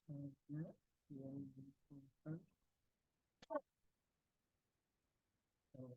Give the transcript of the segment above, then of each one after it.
Tugasnya saya yang dilakukan oleh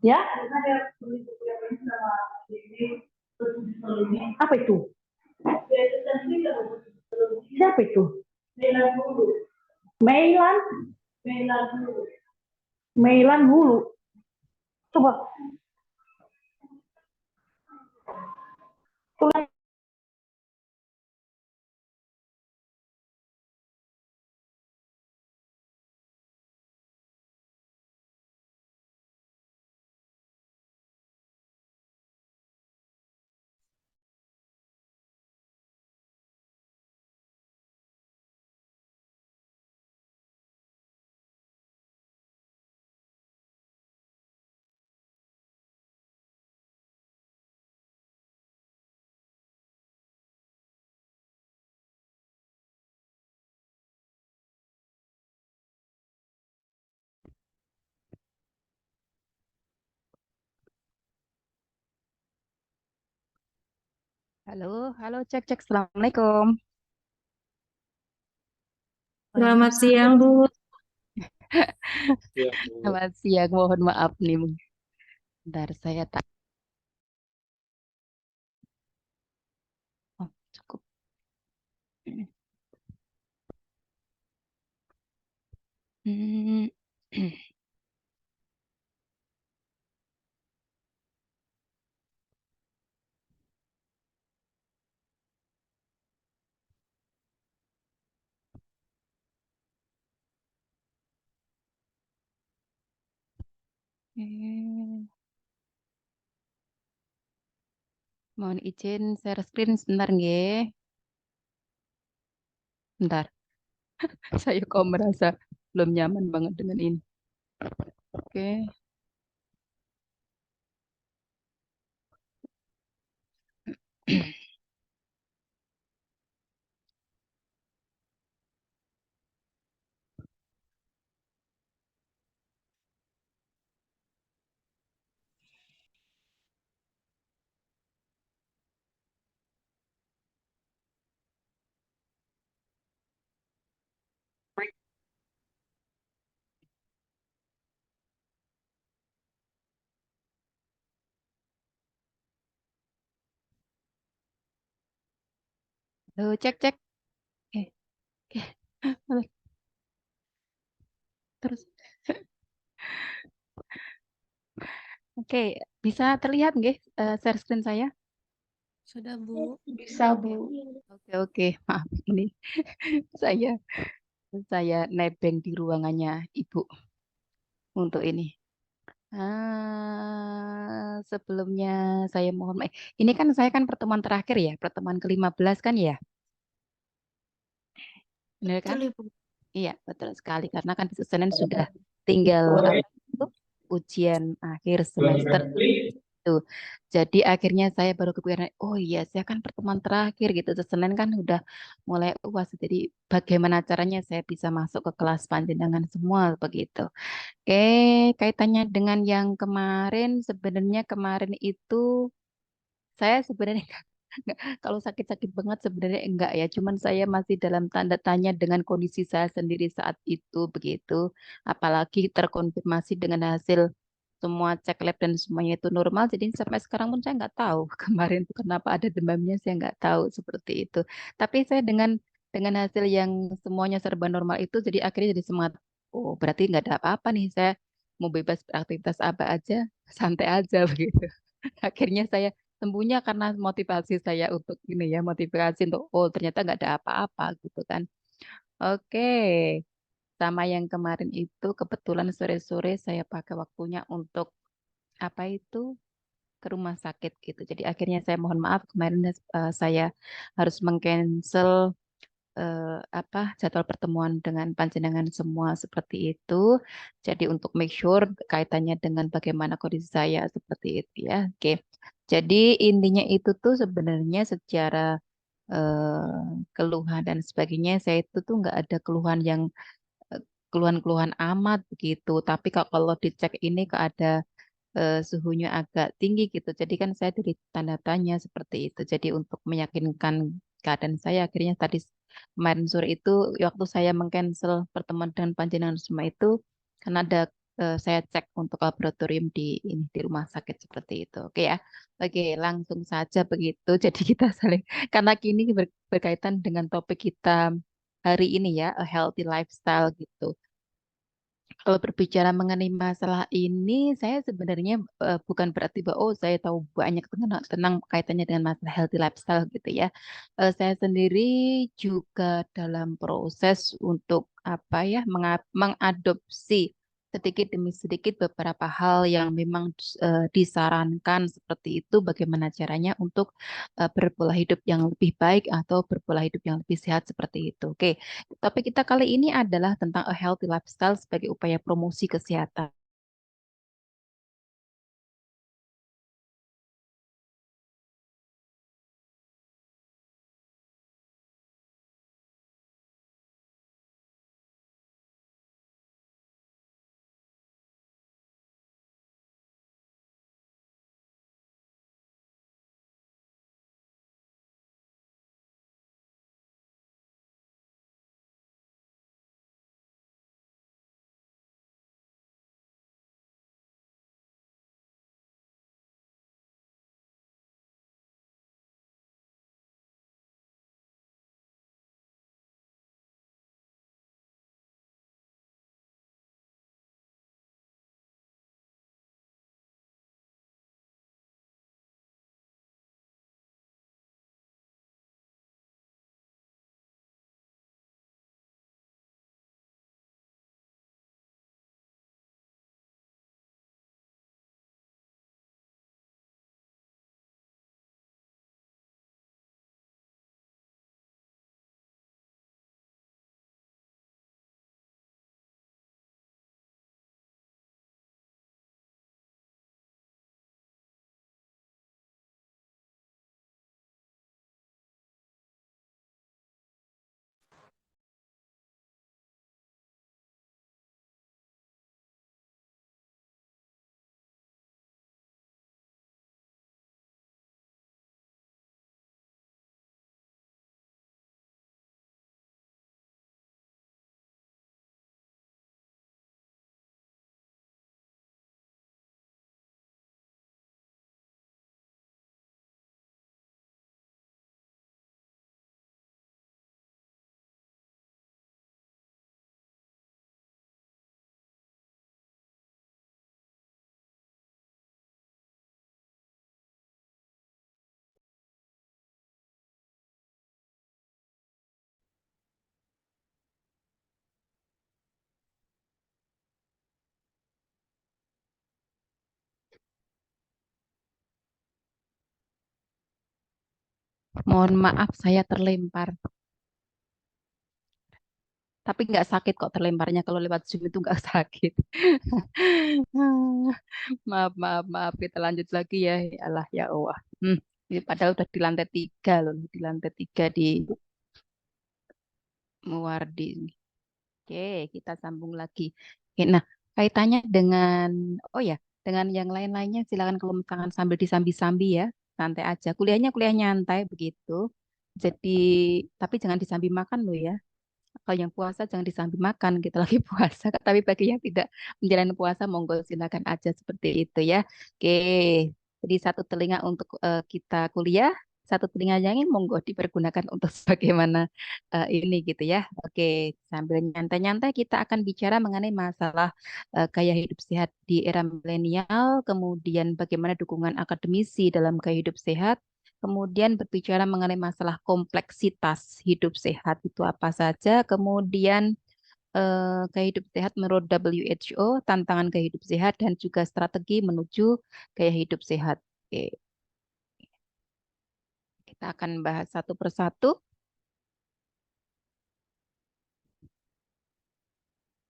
Ya, apa itu? Siapa itu? Mailan? Mailan Hulu. Coba tulis. Halo, halo, cek, cek. Assalamualaikum. Selamat siang, Bu. ya, Bu. Selamat siang, mohon maaf nih. Bentar, saya tak. Oh, cukup. Hmm. Eh, Mohon izin share screen sebentar nggih. Bentar, saya kok merasa belum nyaman banget dengan ini. Oke. Halo, cek cek. Eh, eh, terus. Oke, bisa terlihat nggih share screen saya? Sudah, Bu. Bisa, Bu. Oke, oke. Maaf, ini saya saya nebeng di ruangannya Ibu untuk ini. Sebelumnya saya mohon maaf. Ini kan saya kan pertemuan terakhir ya, pertemuan ke-15 kan ya? Benar kan? Betul, Ibu. Iya, betul sekali. Karena kan besok Senin sudah tinggal apa itu, ujian akhir semester itu. Jadi akhirnya saya baru kepikiran, oh iya, saya kan pertemuan terakhir gitu. Terus Senin kan udah mulai UAS. Jadi bagaimana caranya saya bisa masuk ke kelas panjenengan semua begitu. Oke, kaitannya dengan yang kemarin, sebenarnya kemarin itu saya sebenarnya kalau sakit-sakit banget sebenarnya enggak ya, cuman saya masih dalam tanda tanya dengan kondisi saya sendiri saat itu begitu. Apalagi terkonfirmasi dengan hasil semua cek lab dan semuanya itu normal. Jadi sampai sekarang pun saya nggak tahu kemarin itu kenapa ada demamnya, saya nggak tahu seperti itu. Tapi saya dengan hasil yang semuanya serba normal itu, jadi akhirnya jadi semangat. Oh, berarti nggak ada apa-apa nih. Saya mau bebas beraktivitas apa aja, santai aja begitu. Akhirnya saya sembuhnya karena motivasi saya untuk ini ya, motivasi untuk oh ternyata nggak ada apa-apa gitu kan. Oke, sama yang kemarin itu kebetulan sore-sore saya pakai waktunya untuk apa itu ke rumah sakit gitu. Jadi akhirnya saya mohon maaf kemarin saya harus mengcancel apa jadwal pertemuan dengan panjenengan semua seperti itu. Jadi untuk make sure kaitannya dengan bagaimana kondisi saya seperti itu ya. Oke. Jadi intinya itu tuh sebenarnya secara keluhan dan sebagainya saya itu tuh nggak ada keluhan yang eh, keluhan-keluhan amat begitu. Tapi kalau dicek ini kok ada suhunya agak tinggi gitu. Jadi kan saya dari tanda tanya seperti itu. Jadi untuk meyakinkan keadaan saya akhirnya tadi kemarin sore itu waktu saya mengcancel pertemuan dengan panjenengan semua itu karena ada saya cek untuk laboratorium di ini di rumah sakit seperti itu. Oke ya. Oke, langsung saja begitu. Jadi kita saling karena kini berkaitan dengan topik kita hari ini ya, a healthy lifestyle gitu. Kalau berbicara mengenai masalah ini, saya sebenarnya bukan berarti bahwa oh saya tahu banyak tentang kaitannya dengan masalah healthy lifestyle gitu ya. Saya sendiri juga dalam proses untuk apa ya mengadopsi sedikit demi sedikit beberapa hal yang memang disarankan seperti itu. Bagaimana caranya untuk berpola hidup yang lebih baik atau berpola hidup yang lebih sehat seperti itu. Oke. Topik kita kali ini adalah tentang a healthy lifestyle sebagai upaya promosi kesehatan. Mohon maaf saya terlempar. Tapi nggak sakit kok terlemparnya kalau lewat Zoom itu nggak sakit. Maaf, maaf, maaf. Kita lanjut lagi ya. Ya Allah, ya Allah. Ini padahal udah di lantai 3 loh. Di lantai 3 di Muwardi. Oke, kita sambung lagi. Oke, nah, kaitannya dengan, oh ya, dengan yang lain-lainnya silakan kalau misalkan sambil disambi-sambi ya. Santai aja. Kuliahnya kuliah nyantai begitu. Jadi, tapi jangan disambi makan loh ya. Kalau yang puasa jangan disambi makan, kita lagi puasa. Tapi bagi yang tidak menjalani puasa, monggo silakan aja seperti itu ya. Oke, jadi satu telinga untuk kita kuliah, satu telinga yang ini monggo dipergunakan untuk sebagaimana ini gitu ya. Oke, sambil nyantai-nyantai kita akan bicara mengenai masalah gaya hidup sehat di era milenial, kemudian bagaimana dukungan akademisi dalam gaya hidup sehat. Kemudian berbicara mengenai masalah kompleksitas hidup sehat itu apa saja. Kemudian gaya hidup sehat menurut WHO, tantangan gaya hidup sehat dan juga strategi menuju gaya hidup sehat. Oke, kita akan bahas satu persatu.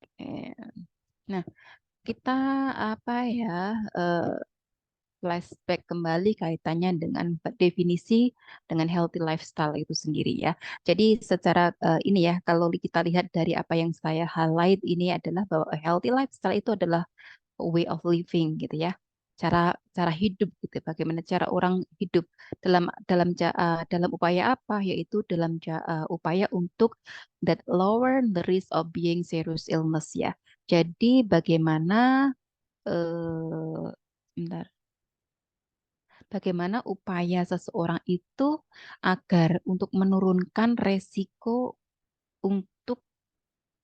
Oke. Nah, kita apa ya? eh, Flashback kembali kaitannya dengan definisi dengan healthy lifestyle itu sendiri ya. Jadi secara ini ya, kalau kita lihat dari apa yang saya highlight ini adalah bahwa a healthy lifestyle itu adalah a way of living gitu ya. Cara cara hidup gitu. Bagaimana cara orang hidup dalam upaya apa? Yaitu dalam upaya untuk that lower the risk of being serious illness ya. Jadi bagaimana bentar. Bagaimana upaya seseorang itu agar untuk menurunkan resiko untuk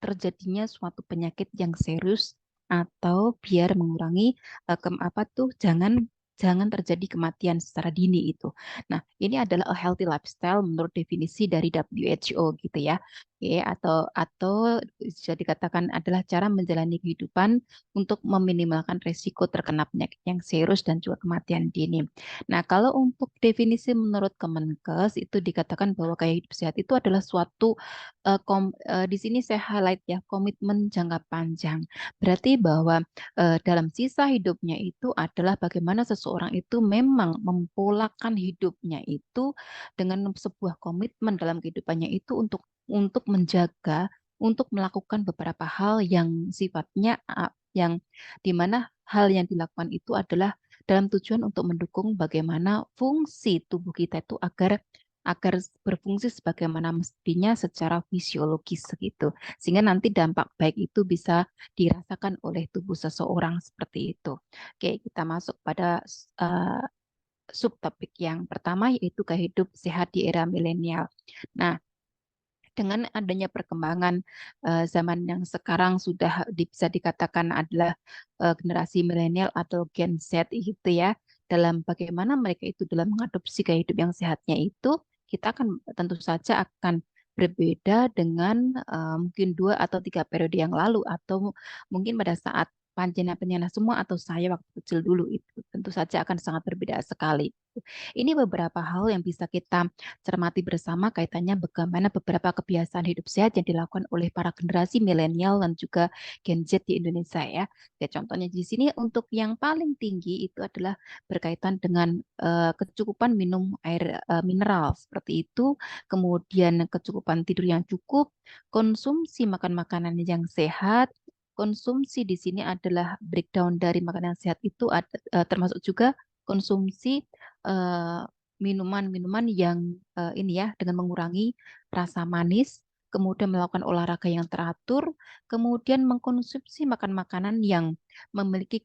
terjadinya suatu penyakit yang serius atau biar mengurangi apa tuh jangan jangan terjadi kematian secara dini itu. Nah, ini adalah a healthy lifestyle menurut definisi dari WHO gitu ya. Oke, atau bisa dikatakan adalah cara menjalani kehidupan untuk meminimalkan resiko terkena penyakit yang serius dan juga kematian dini. Nah, kalau untuk definisi menurut Kemenkes itu dikatakan bahwa gaya hidup sehat itu adalah suatu di sini saya highlight ya komitmen jangka panjang. Berarti bahwa dalam sisa hidupnya itu adalah bagaimana seseorang itu memang mempolakan hidupnya itu dengan sebuah komitmen dalam kehidupannya itu untuk menjaga, untuk melakukan beberapa hal yang sifatnya yang dimana hal yang dilakukan itu adalah dalam tujuan untuk mendukung bagaimana fungsi tubuh kita itu agar berfungsi sebagaimana mestinya secara fisiologis gitu. Sehingga nanti dampak baik itu bisa dirasakan oleh tubuh seseorang seperti itu. Oke, kita masuk pada uh, subtopik yang pertama yaitu gaya hidup sehat di era milenial. Nah, dengan adanya perkembangan zaman yang sekarang sudah bisa dikatakan adalah generasi milenial atau Gen Z gitu ya, dalam bagaimana mereka itu dalam mengadopsi gaya hidup yang sehatnya itu, kita akan tentu saja akan berbeda dengan mungkin 2 atau 3 periode yang lalu atau mungkin pada saat panjenengan semua atau saya waktu kecil dulu itu tentu saja akan sangat berbeda sekali. Ini beberapa hal yang bisa kita cermati bersama kaitannya bagaimana beberapa kebiasaan hidup sehat yang dilakukan oleh para generasi milenial dan juga Gen Z di Indonesia ya. Ya, contohnya di sini untuk yang paling tinggi itu adalah berkaitan dengan kecukupan minum air mineral seperti itu, kemudian kecukupan tidur yang cukup, konsumsi makan makanan yang sehat. Konsumsi di sini adalah breakdown dari makanan sehat itu termasuk juga konsumsi eh, minuman-minuman yang ini ya dengan mengurangi rasa manis, kemudian melakukan olahraga yang teratur, kemudian mengkonsumsi makan makanan yang memiliki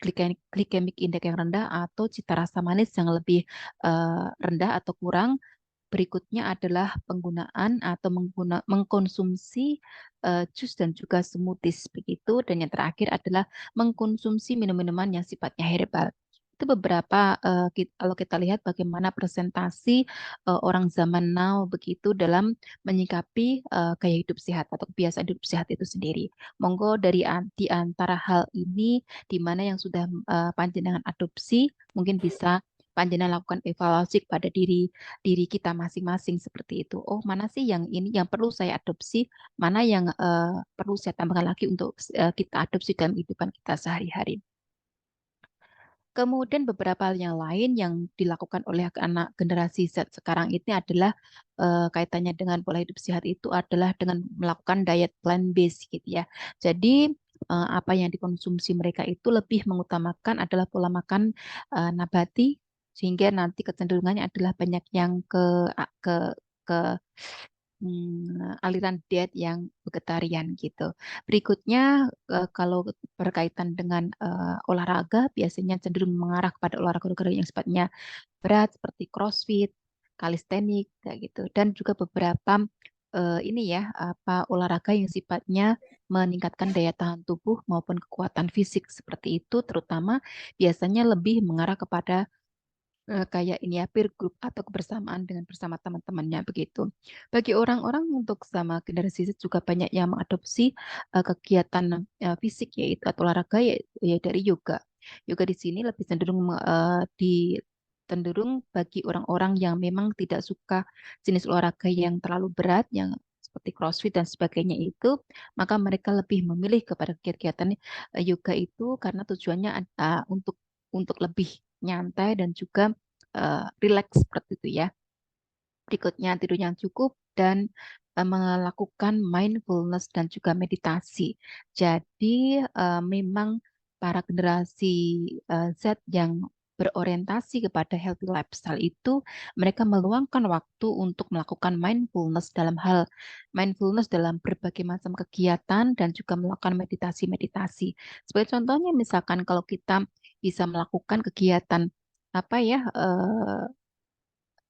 glycemic index yang rendah atau cita rasa manis yang lebih rendah atau kurang. Berikutnya adalah penggunaan atau mengkonsumsi jus dan juga smoothies begitu. Dan yang terakhir adalah mengkonsumsi minum-minuman yang sifatnya herbal. Itu beberapa kalau kita lihat bagaimana presentasi orang zaman now begitu dalam menyikapi gaya hidup sehat atau kebiasaan hidup sehat itu sendiri. Monggo di antara hal ini di mana yang sudah panjenengan adopsi mungkin bisa panjenengan lakukan evaluasi pada diri kita masing-masing seperti itu. Oh, mana sih yang ini yang perlu saya adopsi, mana yang perlu saya tambahkan lagi untuk kita adopsi dalam kehidupan kita sehari-hari. Kemudian beberapa hal yang lain yang dilakukan oleh anak generasi Z sekarang ini adalah kaitannya dengan pola hidup sehat itu adalah dengan melakukan diet plant-based gitu ya. Jadi apa yang dikonsumsi mereka itu lebih mengutamakan adalah pola makan nabati sehingga nanti kecenderungannya adalah banyak yang ke aliran diet yang vegetarian gitu. Berikutnya kalau berkaitan dengan olahraga biasanya cenderung mengarah kepada olahraga yang sifatnya berat seperti CrossFit, kalistenik kayak gitu dan juga beberapa ini ya apa olahraga yang sifatnya meningkatkan daya tahan tubuh maupun kekuatan fisik seperti itu terutama biasanya lebih mengarah kepada kayak ini ya peer group atau kebersamaan dengan bersama teman-temannya begitu. Bagi orang-orang untuk sama generasi Z juga banyak yang mengadopsi kegiatan fisik yaitu atau olahraga ya dari yoga. Yoga di sini lebih cenderung cenderung bagi orang-orang yang memang tidak suka jenis olahraga yang terlalu berat yang seperti CrossFit dan sebagainya itu, maka mereka lebih memilih kepada kegiatan yoga itu karena tujuannya untuk lebih nyantai dan juga rileks seperti itu ya. Berikutnya tidur yang cukup dan melakukan mindfulness dan juga meditasi. Jadi memang para generasi Z yang berorientasi kepada healthy lifestyle itu mereka meluangkan waktu untuk melakukan mindfulness dalam berbagai macam kegiatan dan juga melakukan meditasi-meditasi. Sebagai contohnya misalkan kalau kita bisa melakukan kegiatan apa ya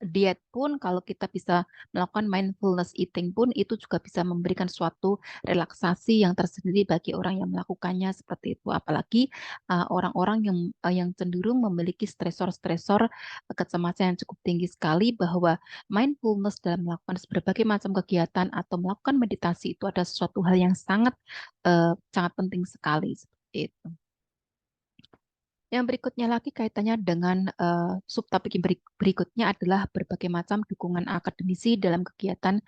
diet pun kalau kita bisa melakukan mindfulness eating pun itu juga bisa memberikan suatu relaksasi yang tersendiri bagi orang yang melakukannya seperti itu apalagi orang-orang yang cenderung memiliki stresor-stresor kecemasan yang cukup tinggi sekali bahwa mindfulness dalam melakukan berbagai macam kegiatan atau melakukan meditasi itu ada sesuatu hal yang sangat penting sekali seperti itu. Yang berikutnya lagi kaitannya dengan subtopik yang berikutnya adalah berbagai macam dukungan akademisi dalam kegiatan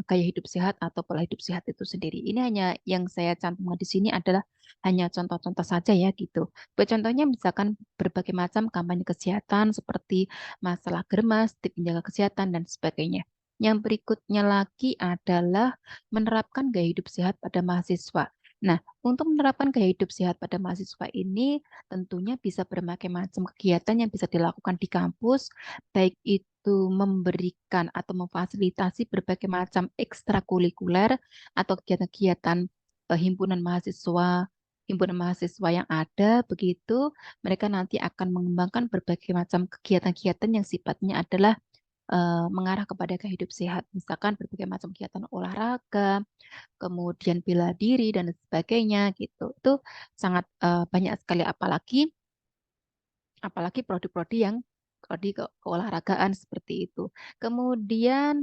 gaya hidup sehat atau pola hidup sehat itu sendiri. Ini hanya yang saya cantumkan di sini adalah hanya contoh-contoh saja ya gitu. Contohnya misalkan berbagai macam kampanye kesehatan seperti masalah germas, tips menjaga kesehatan dan sebagainya. Yang berikutnya lagi adalah menerapkan gaya hidup sehat pada mahasiswa. Nah, untuk menerapkan gaya hidup sehat pada mahasiswa ini tentunya bisa berbagai macam kegiatan yang bisa dilakukan di kampus, baik itu memberikan atau memfasilitasi berbagai macam ekstrakurikuler atau kegiatan-kegiatan himpunan mahasiswa yang ada, begitu mereka nanti akan mengembangkan berbagai macam kegiatan-kegiatan yang sifatnya adalah mengarah kepada gaya hidup sehat, misalkan berbagai macam kegiatan olahraga, kemudian bela diri dan sebagainya gitu. Itu sangat banyak sekali apalagi prodi-prodi yang prodi keolahragaan seperti itu. Kemudian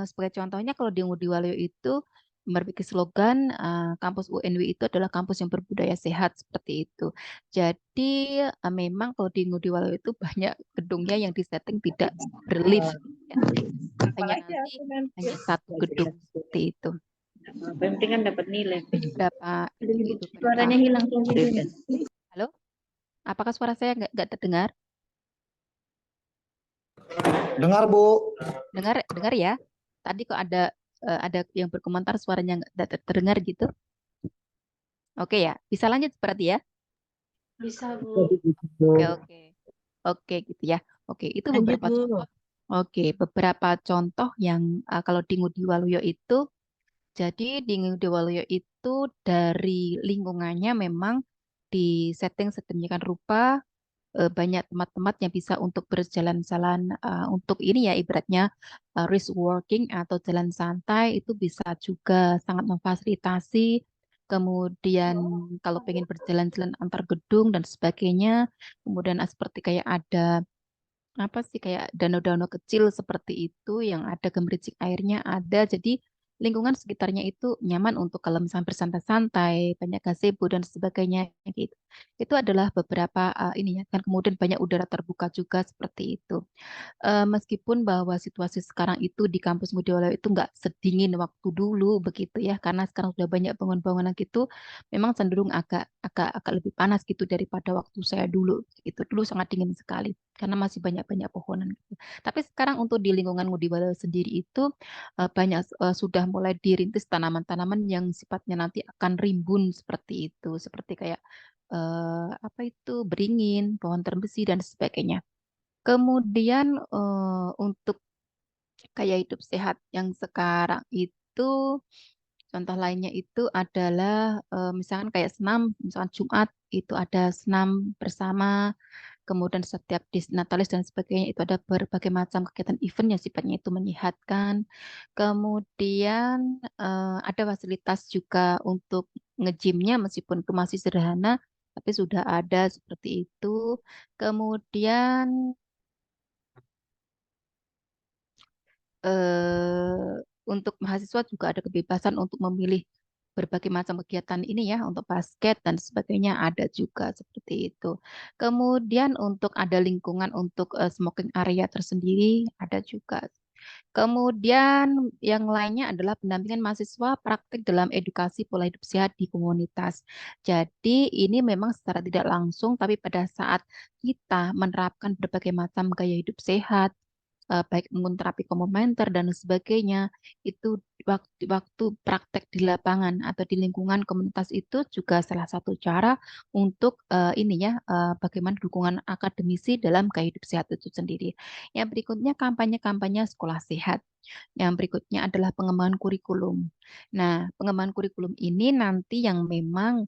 sebagai contohnya kalau di Ngudi Waluyo itu memiliki slogan kampus UNW itu adalah kampus yang berbudaya sehat seperti itu. Jadi memang kalau di Ngudi Waluyo itu banyak gedungnya yang disetting tidak berlift. Ya. Hanya nanti hanya satu gedung seperti itu. Penting kan dapat nilai. Suaranya hilang. Halo? Apakah suara saya nggak terdengar? Dengar, Bu. Dengar ya. Tadi kok ada yang berkomentar suaranya nggak terdengar gitu. Oke ya, bisa lanjut berarti ya? Bisa, Bu. Oke gitu ya. Oke, itu Lanjut, beberapa Bu. contoh. Oke, beberapa contoh yang kalau di Ngudi Waluyo itu, jadi di Ngudi Waluyo itu dari lingkungannya memang di setting sedemikian rupa banyak tempat-tempat yang bisa untuk berjalan-jalan untuk ini ya ibaratnya risk walking atau jalan santai itu bisa juga sangat memfasilitasi. Kemudian kalau pengen berjalan-jalan antar gedung dan sebagainya, kemudian seperti kayak ada apa sih kayak danau-danau kecil seperti itu yang ada gemericik airnya ada. Jadi lingkungan sekitarnya itu nyaman untuk kalau misalnya bersantai-santai, banyak gazebo dan sebagainya gitu. Itu adalah beberapa ini ya kan, kemudian banyak udara terbuka juga seperti itu. Meskipun bahwa situasi sekarang itu di kampus Ngudi Waluyo itu nggak sedingin waktu dulu begitu ya, karena sekarang sudah banyak bangunan-bangunan gitu, memang cenderung agak lebih panas gitu daripada waktu saya dulu. Itu dulu sangat dingin sekali karena masih banyak-banyak pohonan gitu. Tapi sekarang untuk di lingkungan Ngudi Waluyo sendiri itu banyak sudah mulai dirintis tanaman-tanaman yang sifatnya nanti akan rimbun seperti itu, seperti kayak apa itu beringin, pohon termbesi dan sebagainya. Kemudian untuk gaya hidup sehat yang sekarang itu contoh lainnya itu adalah misalkan kayak senam, misalkan Jumat itu ada senam bersama, kemudian setiap di Natalis dan sebagainya itu ada berbagai macam kegiatan event yang sifatnya itu menyehatkan. Kemudian ada fasilitas juga untuk nge-gymnya meskipun itu masih sederhana, tapi sudah ada seperti itu. Kemudian untuk mahasiswa juga ada kebebasan untuk memilih berbagai macam kegiatan ini ya, untuk basket dan sebagainya ada juga seperti itu. Kemudian untuk ada lingkungan untuk smoking area tersendiri ada juga. Kemudian yang lainnya adalah pendampingan mahasiswa praktik dalam edukasi pola hidup sehat di komunitas. Jadi ini memang secara tidak langsung, tapi pada saat kita menerapkan berbagai macam gaya hidup sehat, baik imun terapi komplementer dan sebagainya, itu waktu praktek di lapangan atau di lingkungan komunitas itu juga salah satu cara untuk ini ya, bagaimana dukungan akademisi dalam gaya hidup sehat itu sendiri. Yang berikutnya kampanye-kampanye sekolah sehat. Yang berikutnya adalah pengembangan kurikulum. Nah, pengembangan kurikulum ini nanti yang memang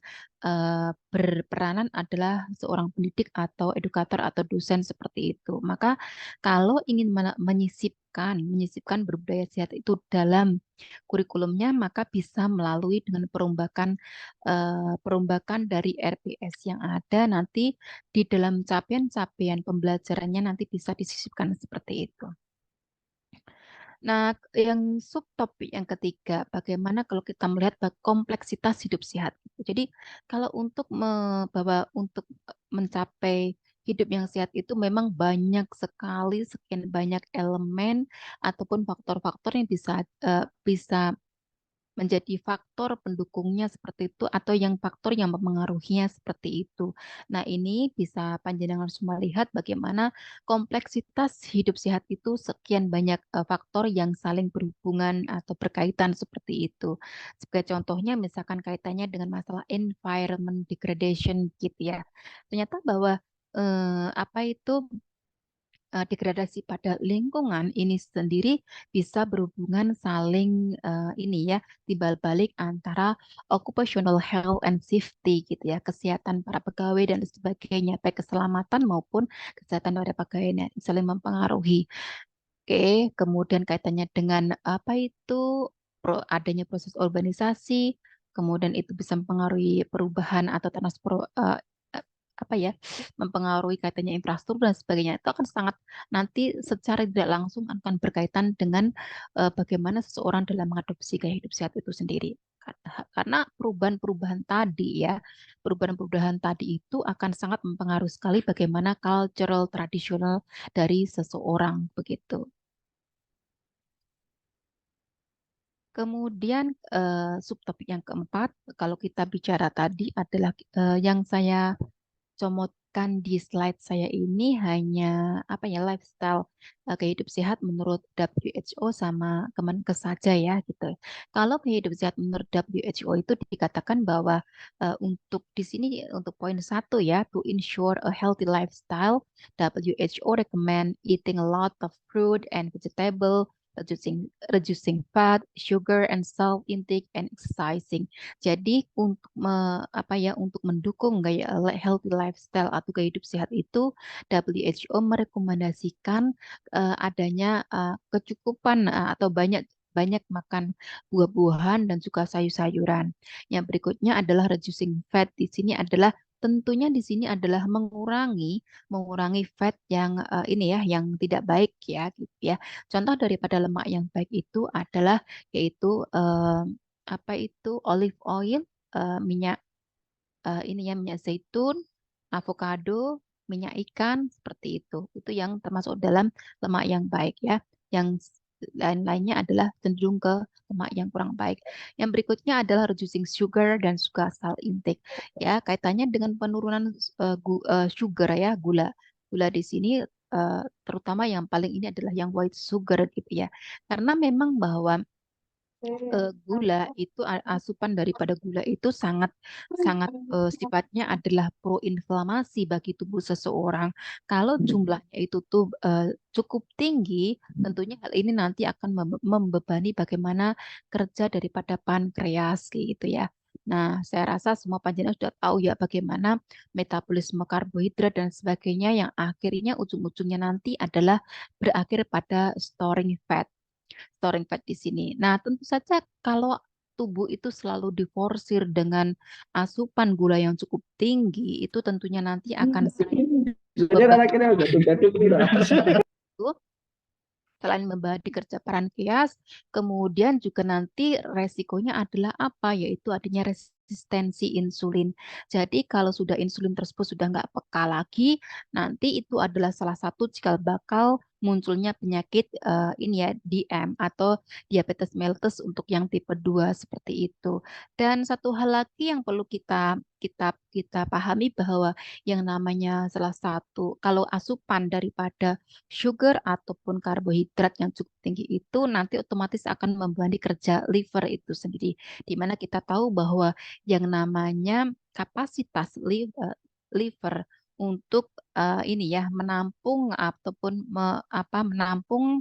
berperanan adalah seorang pendidik atau edukator atau dosen seperti itu. Maka kalau ingin menyisipkan berbudaya sehat itu dalam kurikulumnya, maka bisa melalui dengan perombakan dari RPS yang ada nanti di dalam capaian-capaian pembelajarannya nanti bisa disisipkan seperti itu. Nah, yang subtopik yang ketiga, bagaimana kalau kita melihat kompleksitas hidup sehat. Jadi, kalau untuk mencapai hidup yang sehat itu memang banyak sekali, sekian banyak elemen ataupun faktor-faktor yang bisa menjadi faktor pendukungnya seperti itu atau yang faktor yang mempengaruhinya seperti itu. Nah, ini bisa panjenengan semua lihat bagaimana kompleksitas hidup sehat itu sekian banyak faktor yang saling berhubungan atau berkaitan seperti itu. Sebagai contohnya misalkan kaitannya dengan masalah environment degradation gitu ya. Ternyata bahwa apa itu degradasi pada lingkungan ini sendiri bisa berhubungan saling ini ya, timbal balik antara occupational health and safety gitu ya, kesehatan para pegawai dan sebagainya, baik keselamatan maupun kesehatan para pegawai saling mempengaruhi. Oke, kemudian kaitannya dengan apa itu adanya proses urbanisasi, kemudian itu bisa mempengaruhi perubahan atau apa ya, mempengaruhi kaitannya infrastruktur dan sebagainya. Itu akan sangat nanti secara tidak langsung akan berkaitan dengan bagaimana seseorang dalam mengadopsi gaya hidup sehat itu sendiri. Karena perubahan-perubahan tadi ya, perubahan-perubahan tadi itu akan sangat mempengaruhi sekali bagaimana cultural tradisional dari seseorang begitu. Kemudian subtopik yang keempat, kalau kita bicara tadi adalah yang saya comotkan di slide saya ini hanya apa ya, lifestyle gaya hidup sehat menurut WHO sama Kemenkes saja ya gitu. Kalau gaya hidup sehat menurut WHO itu dikatakan bahwa untuk di sini untuk poin satu ya, to ensure a healthy lifestyle, WHO recommend eating a lot of fruit and vegetable, reducing fat, sugar and salt intake and exercising. Jadi untuk apa ya, untuk mendukung gaya healthy lifestyle atau gaya hidup sehat itu WHO merekomendasikan adanya kecukupan atau banyak banyak makan buah-buahan dan juga sayur-sayuran. Yang berikutnya adalah reducing fat. Di sini adalah tentunya di sini adalah mengurangi fat yang ini ya, yang tidak baik ya gitu ya. Contoh daripada lemak yang baik itu adalah yaitu apa itu olive oil, minyak ini ya minyak zaitun, avokado, minyak ikan seperti itu. Itu yang termasuk dalam lemak yang baik ya. Yang lain-lainnya adalah cenderung ke lemak yang kurang baik. Yang berikutnya adalah reducing sugar dan juga salt intake. Ya, kaitannya dengan penurunan sugar ya, gula. Gula di sini terutama yang paling ini adalah yang white sugar gitu ya. Karena memang bahwa gula itu asupan daripada gula itu sangat sangat sifatnya adalah proinflamasi bagi tubuh seseorang. Kalau jumlahnya itu tuh cukup tinggi, tentunya hal ini nanti akan membebani bagaimana kerja daripada pankreas gitu ya. Nah, saya rasa semua panjenengan sudah tahu ya bagaimana metabolisme karbohidrat dan sebagainya yang akhirnya ujung-ujungnya nanti adalah berakhir pada storing fat di sini. Nah, tentu saja kalau tubuh itu selalu diforsir dengan asupan gula yang cukup tinggi, itu tentunya nanti akan selain membadi kerja pankreas, kemudian juga nanti resikonya adalah apa? Yaitu adanya resistensi insulin. Jadi kalau sudah insulin tersebut sudah nggak peka lagi, nanti itu adalah salah satu cikal bakal munculnya penyakit ini ya DM atau diabetes mellitus untuk yang tipe 2 seperti itu. Dan satu hal lagi yang perlu kita pahami bahwa yang namanya salah satu kalau asupan daripada sugar ataupun karbohidrat yang cukup tinggi itu nanti otomatis akan membebani kerja liver itu sendiri. Di mana kita tahu bahwa yang namanya kapasitas liver untuk ini ya menampung ataupun menampung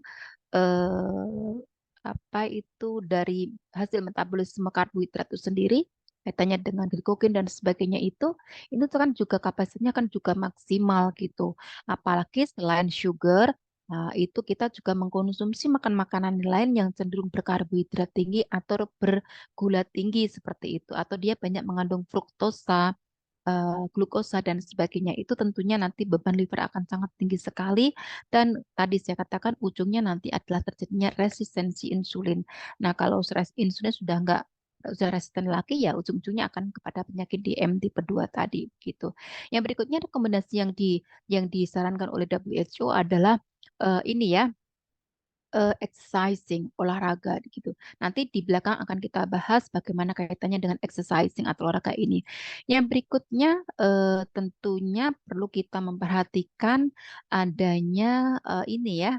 eh, apa itu dari hasil metabolisme karbohidrat itu sendiri kaitannya dengan glikogen dan sebagainya itu tuh kan juga kapasitasnya kan juga maksimal gitu. Apalagi selain sugar, itu kita juga mengkonsumsi makan-makanan lain yang cenderung berkarbohidrat tinggi atau bergula tinggi seperti itu. Atau dia banyak mengandung fruktosa, glukosa dan sebagainya. Itu tentunya nanti beban liver akan sangat tinggi sekali. Dan tadi saya katakan ujungnya nanti adalah terjadinya resistensi insulin. Nah, kalau insulin sudah resisten lagi ya ujung-ujungnya akan kepada penyakit DM tipe 2 tadi gitu. Yang berikutnya rekomendasi yang disarankan oleh WHO adalah ini ya exercising, olahraga gitu. Nanti di belakang akan kita bahas bagaimana kaitannya dengan exercising atau olahraga ini. Yang berikutnya tentunya perlu kita memperhatikan adanya ini ya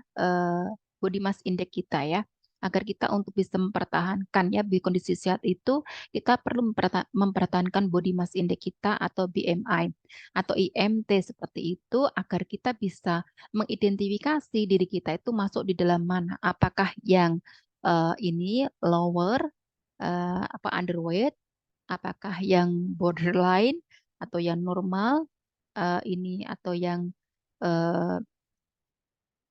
body mass index kita ya. Agar kita untuk bisa mempertahankan ya di kondisi sehat itu kita perlu mempertahankan body mass index kita atau BMI atau IMT seperti itu agar kita bisa mengidentifikasi diri kita itu masuk di dalam mana. Apakah yang ini lower, underweight, apakah yang borderline atau yang normal, ini atau yang eh,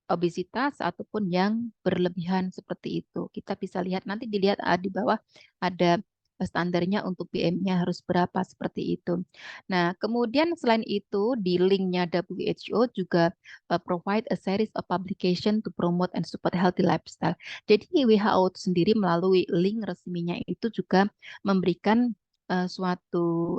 obesitas ataupun yang berlebihan seperti itu. Kita bisa lihat nanti dilihat di bawah ada standarnya untuk BM-nya harus berapa seperti itu. Nah, kemudian selain itu di linknya WHO juga provide a series of publication to promote and support healthy lifestyle. Jadi WHO itu sendiri melalui link resminya itu juga memberikan suatu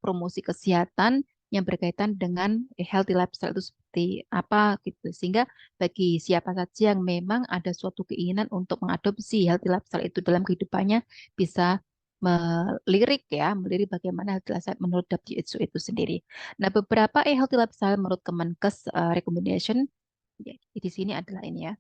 promosi kesehatan yang berkaitan dengan healthy lifestyle itu seperti apa gitu. Sehingga bagi siapa saja yang memang ada suatu keinginan untuk mengadopsi healthy lifestyle itu dalam kehidupannya bisa melirik bagaimana healthy lifestyle menurut WHO itu sendiri. Nah, beberapa healthy lifestyle menurut Kemenkes recommendation ya, di sini adalah ini ya.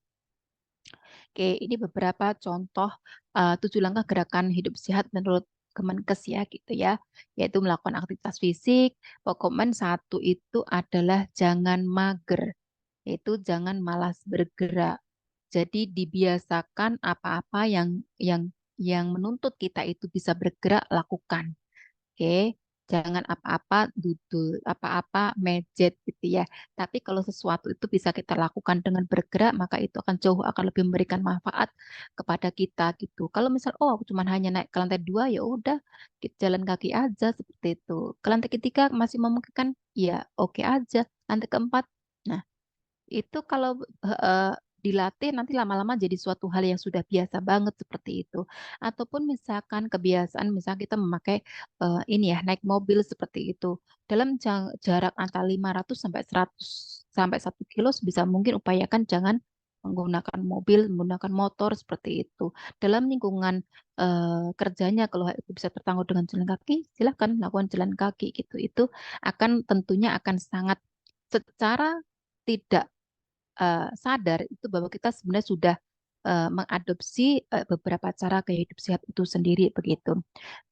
Oke, ini beberapa contoh 7 langkah gerakan hidup sehat menurut Kemenkes ya gitu ya, yaitu melakukan aktivitas fisik. Pokoknya satu itu adalah jangan mager, yaitu jangan malas bergerak. Jadi dibiasakan apa-apa yang menuntut kita itu bisa bergerak lakukan. Oke, jangan apa-apa duduk, apa-apa mejet gitu ya. Tapi kalau sesuatu itu bisa kita lakukan dengan bergerak, maka itu akan jauh akan lebih memberikan manfaat kepada kita gitu. Kalau misal, oh aku cuma hanya naik ke lantai 2, ya udah kita jalan kaki aja seperti itu. Ke lantai ketiga masih memungkinkan, ya oke aja. Lantai keempat, nah itu kalau dilatih nanti lama-lama jadi suatu hal yang sudah biasa banget seperti itu. Ataupun misalkan kebiasaan misalnya kita memakai ini ya naik mobil seperti itu. Dalam jarak antara 500 sampai 100 sampai 1 kilo sebisa mungkin upayakan jangan menggunakan mobil, menggunakan motor seperti itu. Dalam lingkungan kerjanya kalau itu bisa tertanggung dengan jalan kaki, silahkan lakukan jalan kaki gitu. Itu akan tentunya akan sangat secara tidak sadar itu bahwa kita sebenarnya sudah mengadopsi beberapa cara gaya hidup sehat itu sendiri begitu.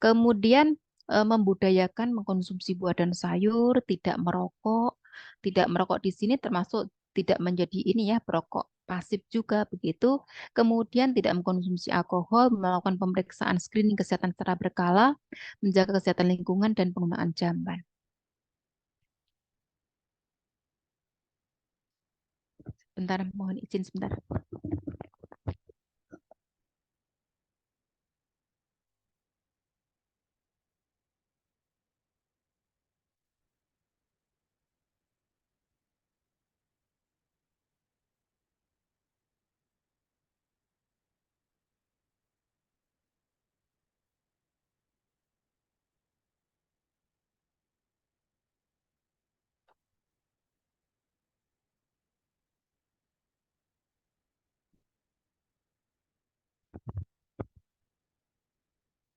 Kemudian membudayakan mengkonsumsi buah dan sayur, tidak merokok. Tidak merokok di sini termasuk tidak menjadi ini ya perokok pasif juga begitu. Kemudian tidak mengkonsumsi alkohol, melakukan pemeriksaan screening kesehatan secara berkala, menjaga kesehatan lingkungan dan penggunaan jamban. Bentar, mohon izin sebentar.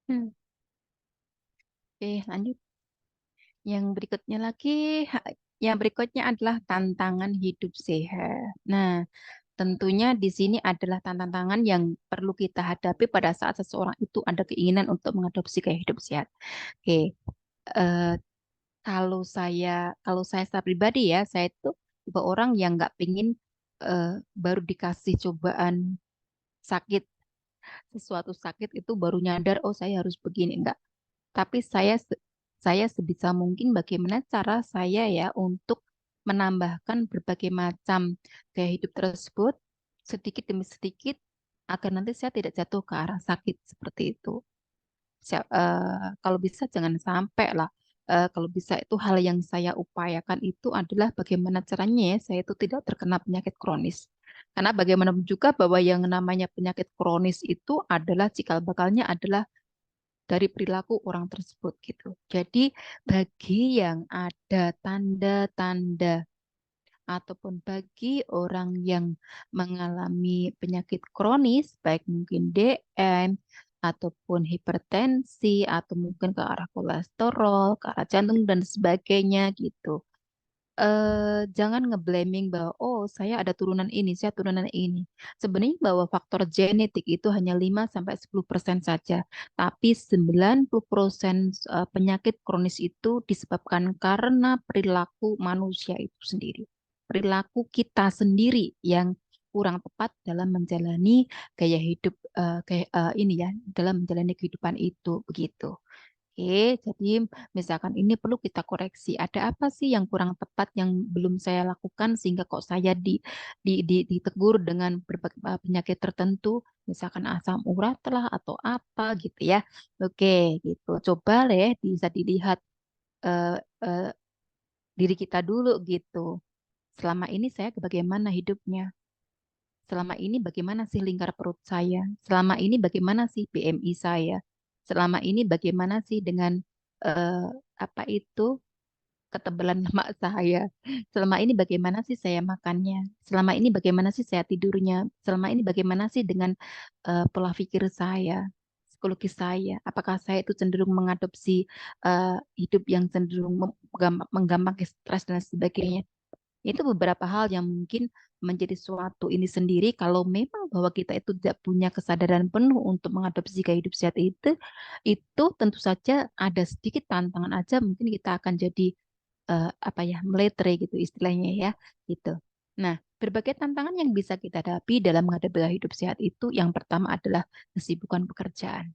Hmm. Oke, lanjut. Yang berikutnya lagi, yang berikutnya adalah tantangan hidup sehat. Nah, tentunya di sini adalah tantangan yang perlu kita hadapi pada saat seseorang itu ada keinginan untuk mengadopsi gaya hidup sehat. Oke, eh, kalau saya secara pribadi ya, saya itu tipe orang yang nggak pingin eh, baru dikasih cobaan sakit, sesuatu sakit itu baru nyadar, oh saya harus begini. Enggak. Tapi saya sebisa mungkin bagaimana cara saya ya untuk menambahkan berbagai macam gaya hidup tersebut sedikit demi sedikit agar nanti saya tidak jatuh ke arah sakit seperti itu. Kalau bisa jangan sampai lah. Kalau bisa itu hal yang saya upayakan itu adalah bagaimana caranya ya saya itu tidak terkena penyakit kronis. Karena bagaimanapun juga bahwa yang namanya penyakit kronis itu adalah cikal bakalnya adalah dari perilaku orang tersebut gitu. Jadi bagi yang ada tanda-tanda ataupun bagi orang yang mengalami penyakit kronis, baik mungkin DM ataupun hipertensi atau mungkin ke arah kolesterol, ke arah jantung dan sebagainya gitu. Jangan ngeblaming bahwa oh saya ada turunan ini, saya turunan ini. Sebenarnya bahwa faktor genetik itu hanya 5-10% saja, tapi 90% penyakit kronis itu disebabkan karena perilaku manusia itu sendiri. Perilaku kita sendiri yang kurang tepat dalam menjalani gaya hidup ini ya, dalam menjalani kehidupan itu begitu. Oke, jadi misalkan ini perlu kita koreksi. Ada apa sih yang kurang tepat yang belum saya lakukan sehingga kok saya ditegur dengan berbagai penyakit tertentu, misalkan asam urat lah atau apa gitu ya. Oke, gitu. Coba deh bisa dilihat eh, eh, diri kita dulu gitu. Selama ini saya bagaimana hidupnya? Selama ini bagaimana sih lingkar perut saya? Selama ini bagaimana sih BMI saya? Selama ini bagaimana sih dengan eh, apa itu ketebalan lemak saya? Selama ini bagaimana sih saya makannya? Selama ini bagaimana sih saya tidurnya? Selama ini bagaimana sih dengan pola pikir saya? Psikologi saya, apakah saya itu cenderung mengadopsi hidup yang cenderung menggampang stres dan sebagainya? Itu beberapa hal yang mungkin menjadi suatu ini sendiri kalau memang bahwa kita itu tidak punya kesadaran penuh untuk mengadopsi gaya hidup sehat itu tentu saja ada sedikit tantangan aja mungkin kita akan jadi apa ya meletre gitu istilahnya ya gitu. Nah, berbagai tantangan yang bisa kita hadapi dalam menghadapi gaya hidup sehat itu yang pertama adalah kesibukan pekerjaan.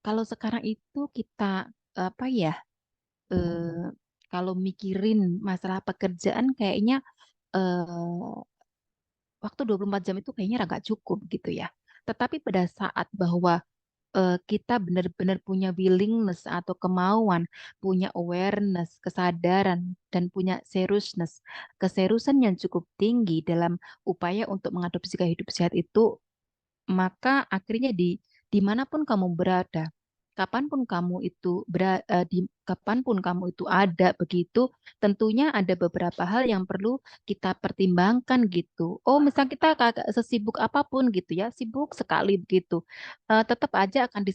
Kalau sekarang itu kita apa ya eh, kalau mikirin masalah pekerjaan kayaknya waktu 24 jam itu kayaknya agak cukup gitu ya. Tetapi pada saat bahwa kita benar-benar punya willingness atau kemauan, punya awareness, kesadaran, dan punya seriousness, keseriusan yang cukup tinggi dalam upaya untuk mengadopsi gaya hidup sehat itu, maka akhirnya dimanapun kamu berada, kapanpun kamu itu ada begitu, tentunya ada beberapa hal yang perlu kita pertimbangkan gitu. Oh, misal kita kagak sesibuk apapun gitu ya, sibuk sekali begitu, tetap aja akan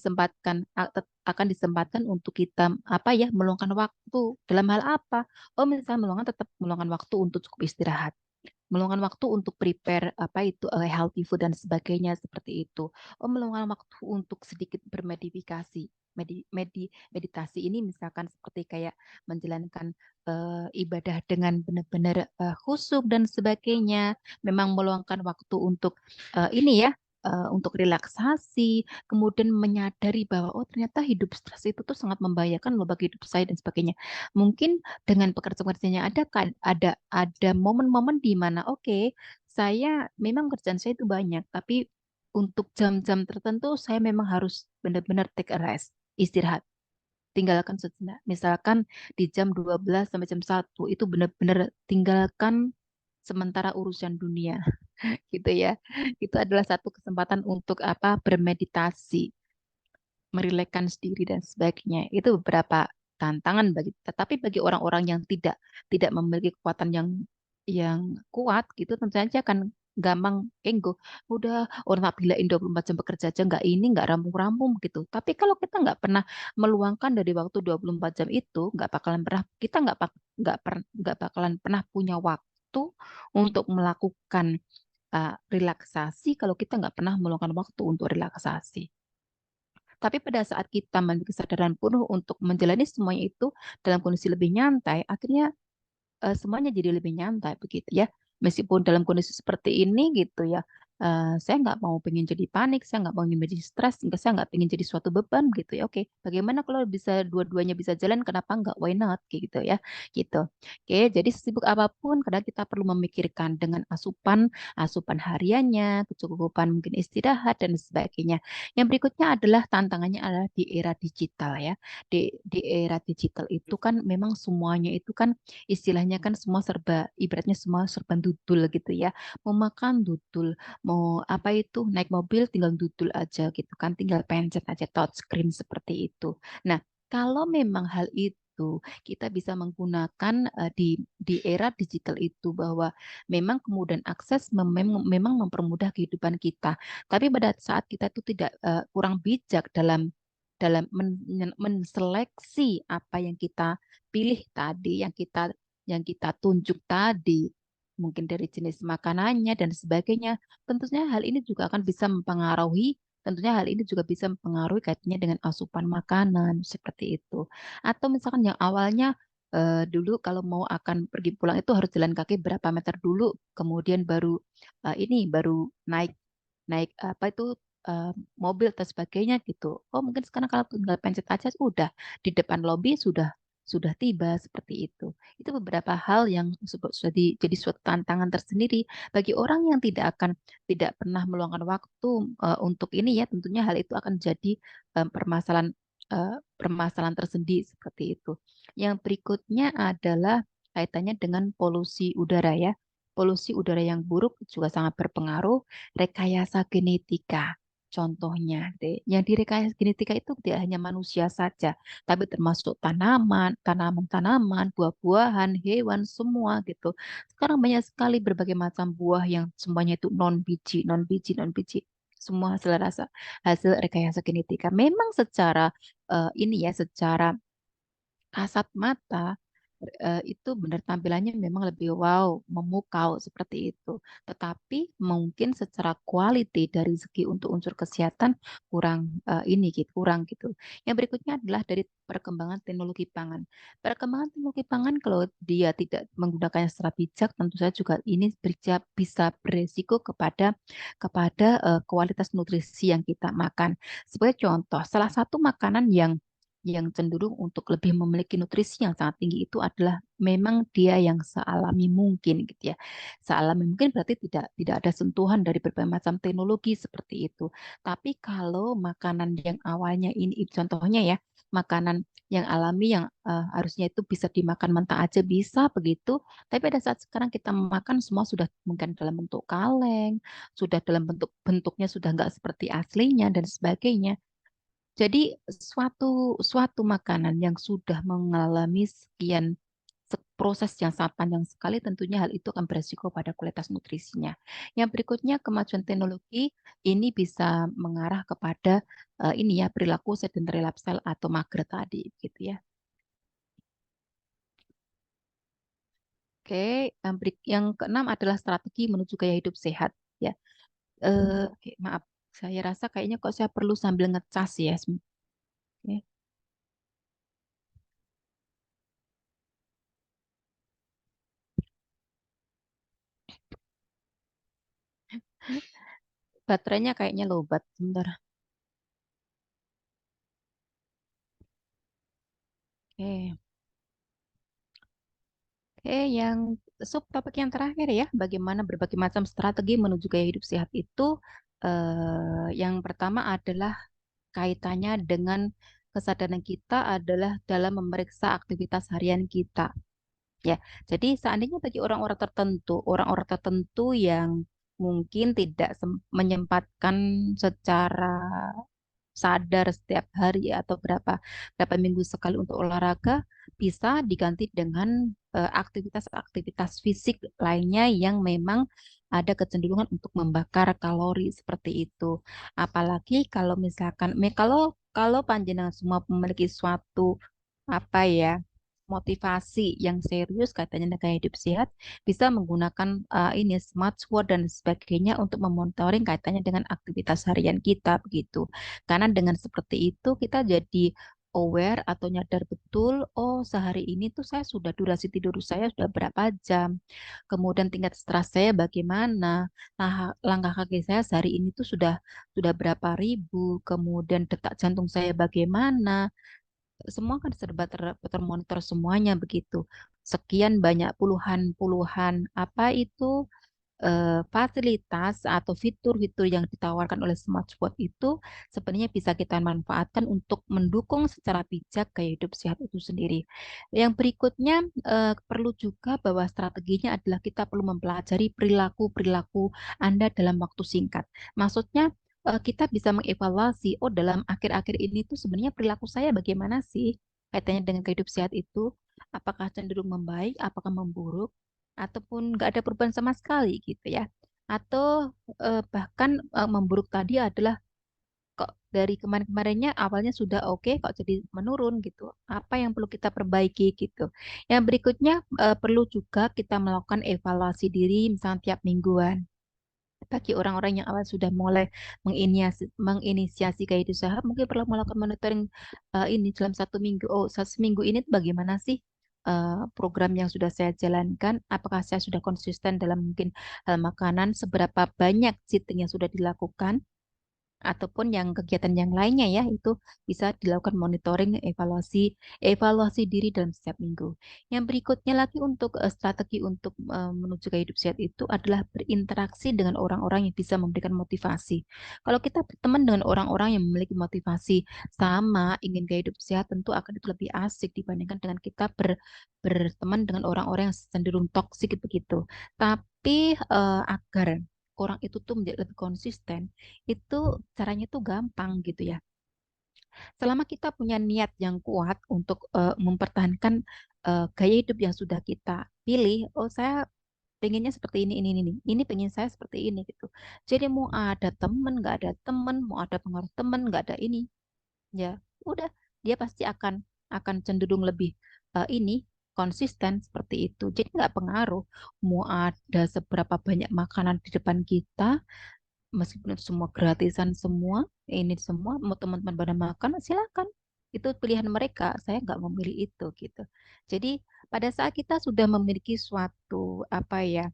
disempatkan untuk kita apa ya, meluangkan waktu dalam hal apa? Oh, misal tetap meluangkan waktu untuk cukup istirahat, meluangkan waktu untuk prepare apa itu healthy food dan sebagainya seperti itu. Oh, meluangkan waktu untuk sedikit bermedifikasi. Meditasi ini misalkan seperti kayak menjalankan ibadah dengan benar-benar khusyuk dan sebagainya. Memang meluangkan waktu untuk ini ya, untuk relaksasi, kemudian menyadari bahwa oh ternyata hidup stres itu tuh sangat membahayakan loh bagi hidup saya dan sebagainya. Mungkin dengan pekerjaan-pekerjaan yang ada momen-momen di mana oke, saya memang kerjaan saya itu banyak, tapi untuk jam-jam tertentu saya memang harus benar-benar take a rest, istirahat, tinggalkan sejenak. Misalkan di jam 12 sampai jam 1 itu benar-benar tinggalkan sementara urusan dunia gitu ya. Itu adalah satu kesempatan untuk apa? Bermeditasi, merilekkan diri dan sebagainya. Itu beberapa tantangan bagi kita. Tapi bagi orang-orang yang tidak memiliki kekuatan yang kuat gitu, tentu saja akan gampang enggo. Udah orang tak bilain 24 jam bekerja aja nggak rampung-rampung gitu. Tapi kalau kita nggak pernah meluangkan dari waktu 24 jam itu, nggak bakalan pernah kita nggak bakalan pernah punya waktu untuk melakukan relaksasi kalau kita nggak pernah meluangkan waktu untuk relaksasi. Tapi pada saat kita memiliki kesadaran penuh untuk menjalani semuanya itu dalam kondisi lebih nyantai, akhirnya semuanya jadi lebih nyantai begitu ya. Meskipun dalam kondisi seperti ini gitu ya, saya nggak mau pengen jadi panik, saya nggak mau ingin jadi stres, saya nggak pengen jadi suatu beban gitu ya. Oke, bagaimana kalau bisa dua-duanya bisa jalan, kenapa nggak? Why not? Kayak gitu ya, gitu. Oke, jadi sesibuk apapun, kadang kita perlu memikirkan dengan asupan hariannya, kecukupan mungkin istirahat dan sebagainya. Yang berikutnya adalah tantangannya adalah di era digital ya. Di era digital itu kan memang semuanya itu kan istilahnya kan semua serba, ibaratnya semua serba dudul gitu ya. Mau makan dudul, mau apa itu naik mobil tinggal dudul aja gitu kan, tinggal pencet aja touchscreen seperti itu. Nah, kalau memang hal itu kita bisa menggunakan di era digital itu bahwa memang kemudian akses memang mempermudah kehidupan kita. Tapi pada saat kita itu tidak kurang bijak dalam menseleksi apa yang kita pilih tadi, yang kita tunjuk tadi, mungkin dari jenis makanannya dan sebagainya, tentunya hal ini juga bisa mempengaruhi kaitannya dengan asupan makanan seperti itu. Atau misalkan yang awalnya dulu kalau mau akan pergi pulang itu harus jalan kaki berapa meter dulu, kemudian baru naik naik apa itu eh, mobil atau sebagainya gitu. Oh, mungkin sekarang kalau tinggal pencet aja udah di depan lobi sudah tiba seperti itu. Itu beberapa hal yang jadi suatu tantangan tersendiri bagi orang yang tidak pernah meluangkan waktu untuk ini ya, tentunya hal itu akan jadi permasalahan tersendiri seperti itu. Yang berikutnya adalah kaitannya dengan polusi udara ya. Polusi udara yang buruk juga sangat berpengaruh. Rekayasa genetika. Contohnya, yang direkayasa genetika itu tidak hanya manusia saja, tapi termasuk tanaman-tanaman, buah-buahan, hewan, semua gitu. Sekarang banyak sekali berbagai macam buah yang semuanya itu non biji, non biji, non biji. Semua hasil rekayasa genetika. Memang secara ini ya, secara kasat mata itu benar tampilannya memang lebih wow, memukau seperti itu. Tetapi mungkin secara quality dari segi untuk unsur kesehatan kurang gitu. Yang berikutnya adalah dari perkembangan teknologi pangan. Perkembangan teknologi pangan kalau dia tidak menggunakannya secara bijak, tentu saja juga ini bisa beresiko kepada kualitas nutrisi yang kita makan. Sebagai contoh, salah satu makanan yang yang cenderung untuk lebih memiliki nutrisi yang sangat tinggi itu adalah memang dia yang sealami mungkin gitu ya. Sealami mungkin berarti tidak ada sentuhan dari berbagai macam teknologi seperti itu. Tapi kalau makanan yang awalnya ini contohnya ya, makanan yang alami yang harusnya itu bisa dimakan mentah aja bisa begitu. Tapi pada saat sekarang kita makan semua sudah mungkin dalam bentuk kaleng, sudah dalam bentuknya sudah nggak seperti aslinya dan sebagainya. Jadi suatu suatu makanan yang sudah mengalami sekian proses yang sangat panjang sekali, tentunya hal itu akan beresiko pada kualitas nutrisinya. Yang berikutnya, kemajuan teknologi ini bisa mengarah kepada ini ya perilaku sedentary lifestyle atau mager tadi, gitu ya. Oke, yang keenam adalah strategi menuju gaya hidup sehat ya. Oke, maaf, saya rasa kayaknya kok saya perlu sambil ngecas ya. Oke. Baterainya kayaknya lobat. Sebentar. Oke. Oke, yang subtopik yang terakhir ya, bagaimana berbagai macam strategi menuju gaya hidup sehat itu, yang pertama adalah kaitannya dengan kesadaran kita adalah dalam memeriksa aktivitas harian kita. Ya, jadi seandainya bagi orang-orang tertentu yang mungkin tidak menyempatkan secara sadar setiap hari atau berapa berapa minggu sekali untuk olahraga bisa diganti dengan aktivitas-aktivitas fisik lainnya yang memang ada kecenderungan untuk membakar kalori seperti itu. Apalagi kalau misalkan kalau kalau panjenengan semua memiliki suatu apa ya motivasi yang serius katanya gaya hidup sehat bisa menggunakan ini smartwatch dan sebagainya untuk memonitoring kaitannya dengan aktivitas harian kita begitu. Karena dengan seperti itu kita jadi aware atau nyadar betul, oh sehari ini tuh saya sudah durasi tidur saya sudah berapa jam. Kemudian tingkat stres saya bagaimana. Nah, langkah kaki saya sehari ini tuh sudah berapa ribu. Kemudian detak jantung saya bagaimana. Semua kan serba termonitor semuanya begitu. Sekian banyak puluhan-puluhan apa itu fasilitas atau fitur-fitur yang ditawarkan oleh smartwatch itu sebenarnya bisa kita manfaatkan untuk mendukung secara bijak gaya hidup sehat itu sendiri. Yang berikutnya perlu juga bahwa strateginya adalah kita perlu mempelajari perilaku-perilaku Anda dalam waktu singkat. Maksudnya kita bisa mengevaluasi, oh dalam akhir-akhir ini tuh sebenarnya perilaku saya bagaimana sih kaitannya dengan gaya hidup sehat itu, apakah cenderung membaik, apakah memburuk, ataupun nggak ada perubahan sama sekali gitu ya. Atau bahkan memburuk tadi adalah kok dari kemarin-kemarinnya awalnya sudah oke kok jadi menurun gitu. Apa yang perlu kita perbaiki gitu. Yang berikutnya perlu juga kita melakukan evaluasi diri misalnya tiap mingguan bagi orang-orang yang awal sudah mulai menginisiasi gaya hidup sehat, mungkin perlu melakukan monitoring ini dalam 1 minggu. Oh, seminggu ini tuh bagaimana sih program yang sudah saya jalankan? Apakah saya sudah konsisten dalam mungkin hal makanan? Seberapa banyak cheating yang sudah dilakukan? Ataupun yang kegiatan yang lainnya ya itu bisa dilakukan monitoring evaluasi diri dalam setiap minggu. Yang berikutnya lagi untuk strategi untuk menuju gaya hidup sehat itu adalah berinteraksi dengan orang-orang yang bisa memberikan motivasi. Kalau kita berteman dengan orang-orang yang memiliki motivasi sama ingin gaya hidup sehat tentu akan itu lebih asik dibandingkan dengan kita berteman dengan orang-orang yang cenderung toksik begitu. Tapi agar orang itu tuh menjadi lebih konsisten, itu caranya tuh gampang gitu ya. Selama kita punya niat yang kuat untuk mempertahankan gaya hidup yang sudah kita pilih, oh saya pengennya seperti ini pengen saya seperti ini gitu. Jadi mau ada temen, nggak ada temen, mau ada pengaruh temen, nggak ada ini, ya udah dia pasti akan cenderung lebih ini konsisten seperti itu. Jadi nggak pengaruh mau ada seberapa banyak makanan di depan kita, meskipun itu semua gratisan semua, ini semua mau teman-teman pada makan silakan. Itu pilihan mereka, saya nggak memilih itu gitu. Jadi pada saat kita sudah memiliki suatu apa ya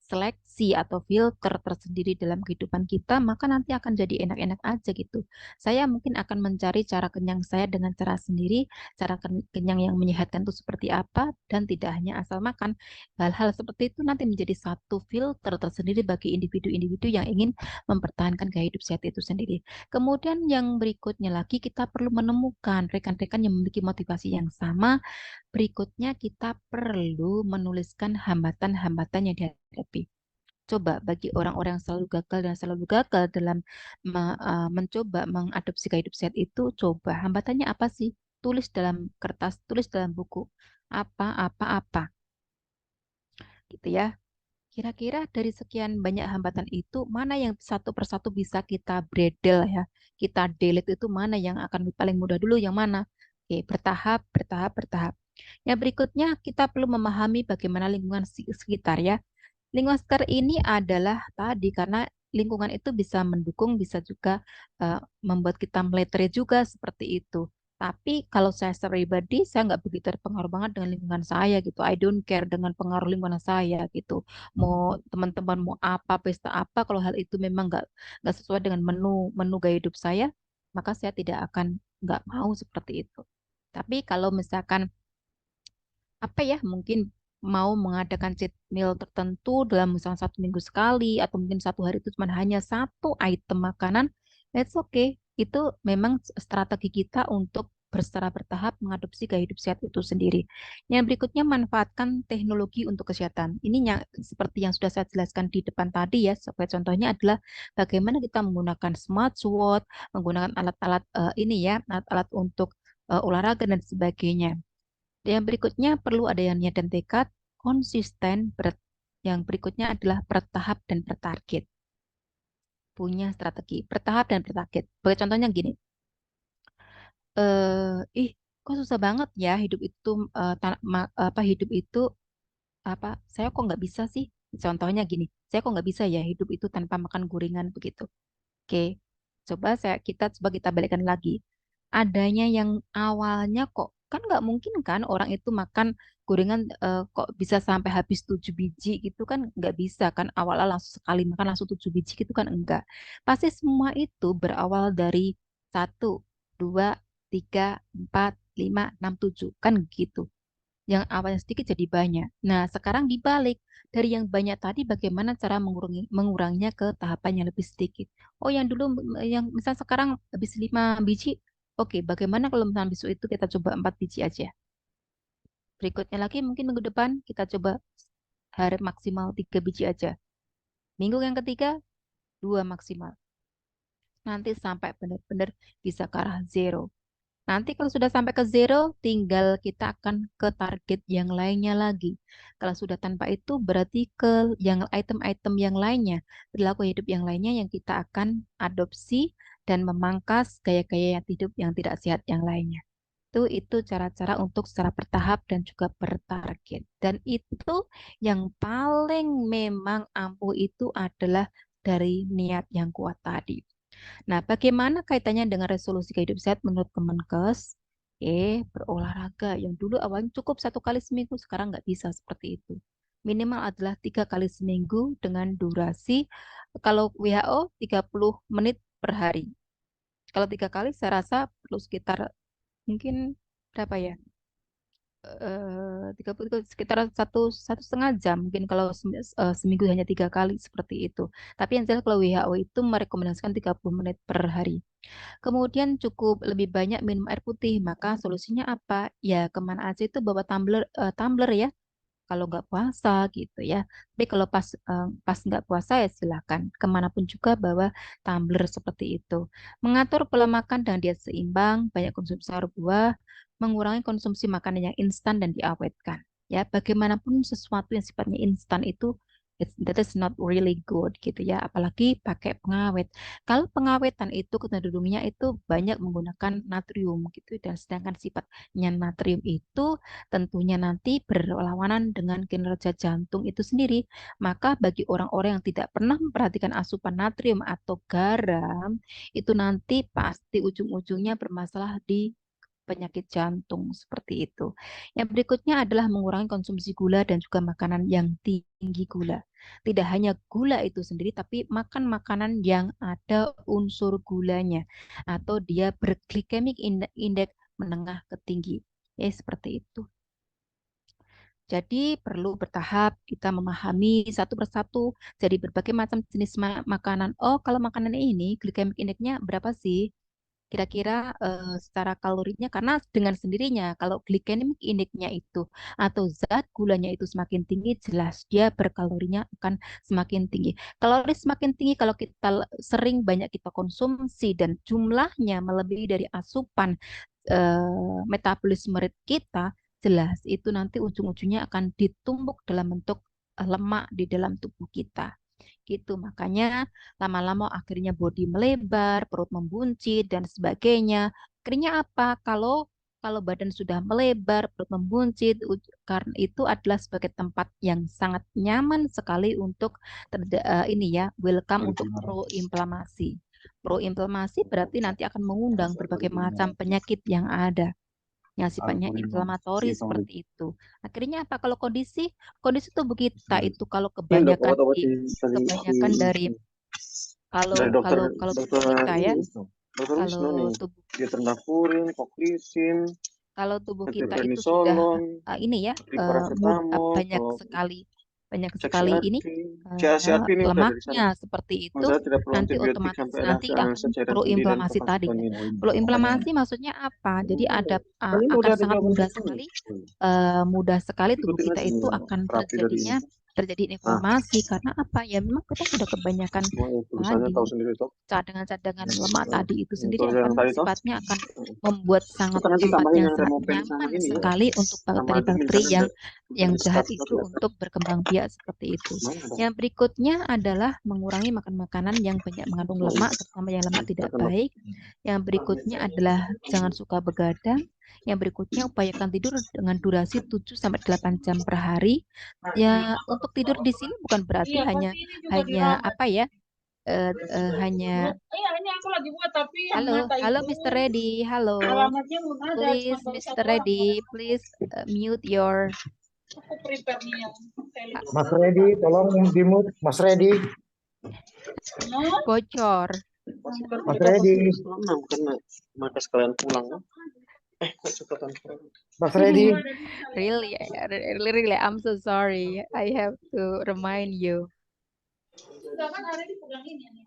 seleksi atau filter tersendiri dalam kehidupan kita, maka nanti akan jadi enak-enak aja gitu. Saya mungkin akan mencari cara kenyang saya dengan cara sendiri, cara kenyang yang menyehatkan itu seperti apa, dan tidak hanya asal makan. Hal-hal seperti itu nanti menjadi satu filter tersendiri bagi individu-individu yang ingin mempertahankan gaya hidup sehat itu sendiri. Kemudian yang berikutnya lagi, kita perlu menemukan rekan-rekan yang memiliki motivasi yang sama. Berikutnya kita perlu menuliskan hambatan-hambatan yang dihadapi. Coba bagi orang-orang yang selalu gagal dalam mencoba mengadopsi gaya hidup sehat itu, coba hambatannya apa sih? Tulis dalam kertas, tulis dalam buku. Apa, gitu ya. Kira-kira dari sekian banyak hambatan itu, mana yang satu persatu bisa kita bredel ya, kita delete itu mana yang akan paling mudah dulu, yang mana? Oke, bertahap, bertahap, bertahap. Yang berikutnya, kita perlu memahami bagaimana lingkungan sekitar ya. Lingkungan sekitar ini adalah tadi karena lingkungan itu bisa mendukung, bisa juga membuat kita meletre juga seperti itu. Tapi kalau saya pribadi, saya nggak begitu terpengaruh banget dengan lingkungan saya gitu. I don't care dengan pengaruh lingkungan saya gitu. Mau teman-teman mau apa, pesta apa, kalau hal itu memang nggak sesuai dengan menu menu gaya hidup saya, maka saya tidak akan nggak mau seperti itu. Tapi kalau misalkan apa ya mungkin mau mengadakan cheat meal tertentu dalam misalnya 1 minggu sekali atau mungkin 1 hari itu cuma hanya satu item makanan, that's okay. Itu memang strategi kita untuk secara bertahap mengadopsi gaya hidup sehat itu sendiri. Yang berikutnya, manfaatkan teknologi untuk kesehatan. Ini yang seperti yang sudah saya jelaskan di depan tadi ya. Sebagai contohnya adalah bagaimana kita menggunakan smartwatch, menggunakan alat-alat ini ya, alat-alat untuk olahraga dan sebagainya. Yang berikutnya perlu ada yang niat dan tekad, konsisten. Yang berikutnya adalah bertahap dan bertarget. Punya strategi, bertahap dan bertarget. Sebagai contohnya gini, ih kok susah banget ya hidup itu, apa hidup itu apa? Saya kok nggak bisa sih? Contohnya gini, saya kok nggak bisa ya hidup itu tanpa makan gorengan begitu. Oke, coba kita balikkan lagi. Adanya yang awalnya kok kan nggak mungkin kan orang itu makan gorengan kok bisa sampai habis 7 biji gitu kan nggak bisa kan, awalnya langsung sekali makan langsung 7 biji gitu kan enggak. Pasti semua itu berawal dari 1, 2, 3, 4, 5, 6, 7 kan gitu. Yang awalnya sedikit jadi banyak. Nah, sekarang dibalik. Dari yang banyak tadi bagaimana cara menguranginya ke tahapan yang lebih sedikit. Oh, yang dulu yang misal sekarang habis 5 biji. Oke, bagaimana kalau misalnya besok itu kita coba 4 biji aja. Berikutnya lagi mungkin minggu depan kita coba hari maksimal 3 biji aja. Minggu yang ketiga 2 maksimal. Nanti sampai benar-benar bisa ke arah zero. Nanti kalau sudah sampai ke zero, tinggal kita akan ke target yang lainnya lagi. Kalau sudah tanpa itu, berarti ke yang item-item yang lainnya, perilaku hidup yang lainnya yang kita akan adopsi dan memangkas gaya-gaya yang hidup yang tidak sehat yang lainnya. Itu cara-cara untuk secara bertahap dan juga bertarget. Dan itu yang paling memang ampuh itu adalah dari niat yang kuat tadi. Nah, bagaimana kaitannya dengan resolusi gaya hidup sehat menurut Kemenkes? Berolahraga yang dulu awalnya cukup 1 kali seminggu, sekarang nggak bisa seperti itu. Minimal adalah 3 kali seminggu dengan durasi, kalau WHO 30 menit per hari. Kalau 3 kali, saya rasa perlu sekitar mungkin berapa ya? 30 itu sekitar 1,5 jam mungkin kalau seminggu hanya 3 kali seperti itu. Tapi yang jelas kalau WHO itu merekomendasikan 30 menit per hari. Kemudian cukup lebih banyak minum air putih. Maka solusinya apa? Ya kemana aja itu bawa tumbler ya. Kalau nggak puasa gitu ya. Tapi kalau pas nggak puasa ya silakan. Kemanapun juga bawa tumbler seperti itu. Mengatur pola makan dan diet seimbang, banyak konsumsi sayur buah, mengurangi konsumsi makanan yang instan dan diawetkan. Ya, bagaimanapun sesuatu yang sifatnya instan itu that is not really good gitu ya, apalagi pakai pengawet. Kalau pengawetan itu kecenderungannya itu banyak menggunakan natrium gitu, dan sedangkan sifatnya natrium itu tentunya nanti berlawanan dengan kinerja jantung itu sendiri. Maka bagi orang-orang yang tidak pernah memperhatikan asupan natrium atau garam, itu nanti pasti ujung-ujungnya bermasalah di penyakit jantung seperti itu. Yang berikutnya adalah mengurangi konsumsi gula dan juga makanan yang tinggi gula. Tidak hanya gula itu sendiri, tapi makan makanan yang ada unsur gulanya atau dia berglycemic index menengah ke tinggi. Ya, seperti itu. Jadi perlu bertahap kita memahami satu persatu. Jadi berbagai macam jenis makanan. Oh, kalau makanan ini glycemic index-nya berapa sih? Kira-kira secara kalorinya, karena dengan sendirinya kalau glycemic index-nya itu atau zat gulanya itu semakin tinggi, jelas dia berkalorinya akan semakin tinggi. Kalori semakin tinggi kalau kita sering banyak kita konsumsi dan jumlahnya melebihi dari asupan metabolisme rate kita, jelas itu nanti ujung-ujungnya akan ditumbuk dalam bentuk lemak di dalam tubuh kita. Gitu, makanya lama-lama akhirnya bodi melebar, perut membuncit dan sebagainya. Akhirnya apa? Kalau badan sudah melebar, perut membuncit, karena itu adalah sebagai tempat yang sangat nyaman sekali untuk ini ya, welcome untuk proinflamasi. Proinflamasi berarti nanti akan mengundang berbagai macam penyakit yang ada yang sifatnya inflamatori seperti itu. Akhirnya apa? Kalau kondisi tubuh kita itu kalau kebanyakan dari kalau tubuh kita ya, kalau tubuh kalau tubuh kita itu sudah ini ya banyak sekali ini lemaknya seperti itu, nanti otomatis nanti akan proinflamasi tadi. Proinflamasi maksudnya apa? Jadi akan sangat mudah sekali tubuh kita itu akan terjadi inflamasi karena apa? Ya memang kita sudah kebanyakan tadi cadangan-cadangan lemak tadi itu sendiri akan sifatnya akan membuat tempatnya sangat nyaman sekali untuk bakteri-bakteri yang jahat itu untuk berkembang biak seperti itu. Yang berikutnya adalah mengurangi makan makanan yang banyak mengandung lemak, terutama yang lemak tidak baik. Yang berikutnya adalah jangan suka begadang. Yang berikutnya upayakan tidur dengan durasi 7-8 jam per hari. Ya, untuk tidur di sini bukan berarti hanya apa ya? Hanya ini aku lagi buat tapi halo Mr. Reddy, halo. Please Mr. Reddy, please mute your. Aku prepare nih yang Mas Reddy, tolong di-mute. Mas Reddy. Bocor. Mas Reddy. Karena mereka sekalian pulang. Mas Reddy. Really, I'm so sorry. I have to remind you. Sudah kan hari ini pegang ini nih.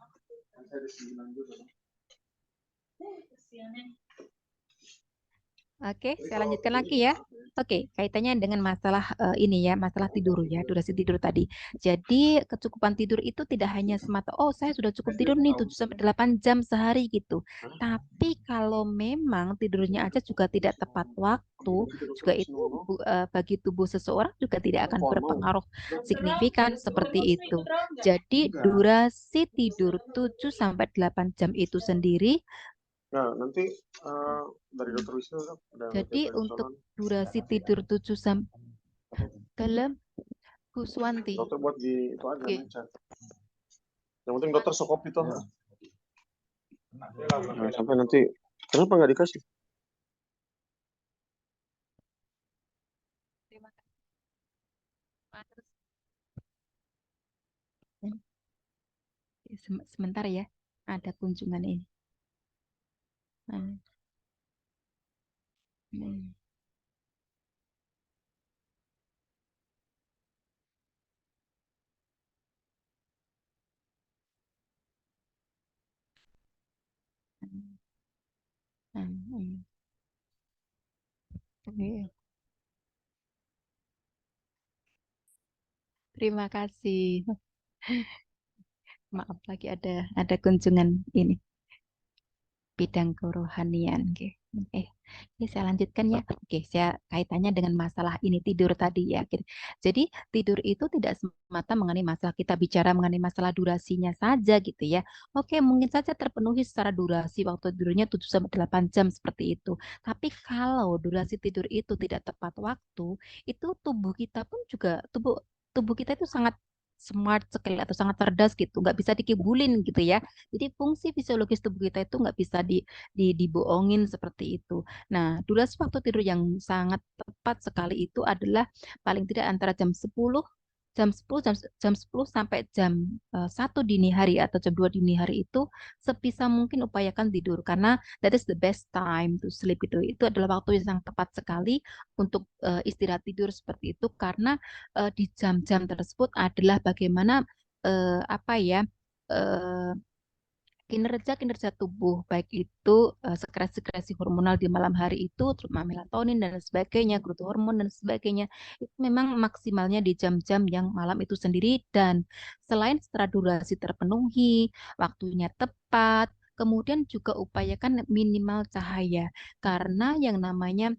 Oke, saya lanjutkan lagi ya. Oke, kaitannya dengan masalah ini ya, masalah tidur ya, durasi tidur tadi. Jadi kecukupan tidur itu tidak hanya semata, oh saya sudah cukup tidur nih 7-8 jam sehari gitu. Tapi kalau memang tidurnya aja juga tidak tepat waktu, juga itu bagi tubuh seseorang juga tidak akan berpengaruh signifikan seperti itu. Jadi durasi tidur 7-8 jam itu sendiri. Nah, nanti dari Dr. Wisnu jadi untuk durasi tidur 7 sampai dalam Guswanti. dokter buat di itu aja yang penting dokter sokop itu. Nah, sampai nanti kenapa nggak dikasih? Terima kasih. Sebentar ya, ada kunjungan ini. Terima kasih. Maaf lagi ada kunjungan ini bidang kerohanian. Oke, saya lanjutkan ya. Oke, saya kaitannya dengan masalah ini tidur tadi ya. Jadi tidur itu tidak semata mengenai masalah kita bicara mengenai masalah durasinya saja gitu ya. Oke, mungkin saja terpenuhi secara durasi waktu tidurnya 7-8 jam seperti itu. Tapi kalau durasi tidur itu tidak tepat waktu, itu tubuh kita pun juga tubuh kita itu sangat smart sekali atau sangat cerdas gitu, nggak bisa dikibulin gitu ya. Jadi fungsi fisiologis tubuh kita itu nggak bisa dibohongin seperti itu. Nah, durasi waktu tidur yang sangat tepat sekali itu adalah paling tidak antara jam 10 sampai jam 1 dini hari atau jam 2 dini hari itu sebisa mungkin upayakan tidur karena that is the best time to sleep gitu. Itu adalah waktu yang sangat tepat sekali untuk istirahat tidur seperti itu karena di jam-jam tersebut adalah bagaimana apa ya eh, kinerja tubuh baik itu sekresi-sekresi hormonal di malam hari itu terutama melatonin dan sebagainya, growth hormon dan sebagainya itu memang maksimalnya di jam-jam yang malam itu sendiri dan selain setelah durasi terpenuhi, waktunya tepat, kemudian juga upayakan minimal cahaya karena yang namanya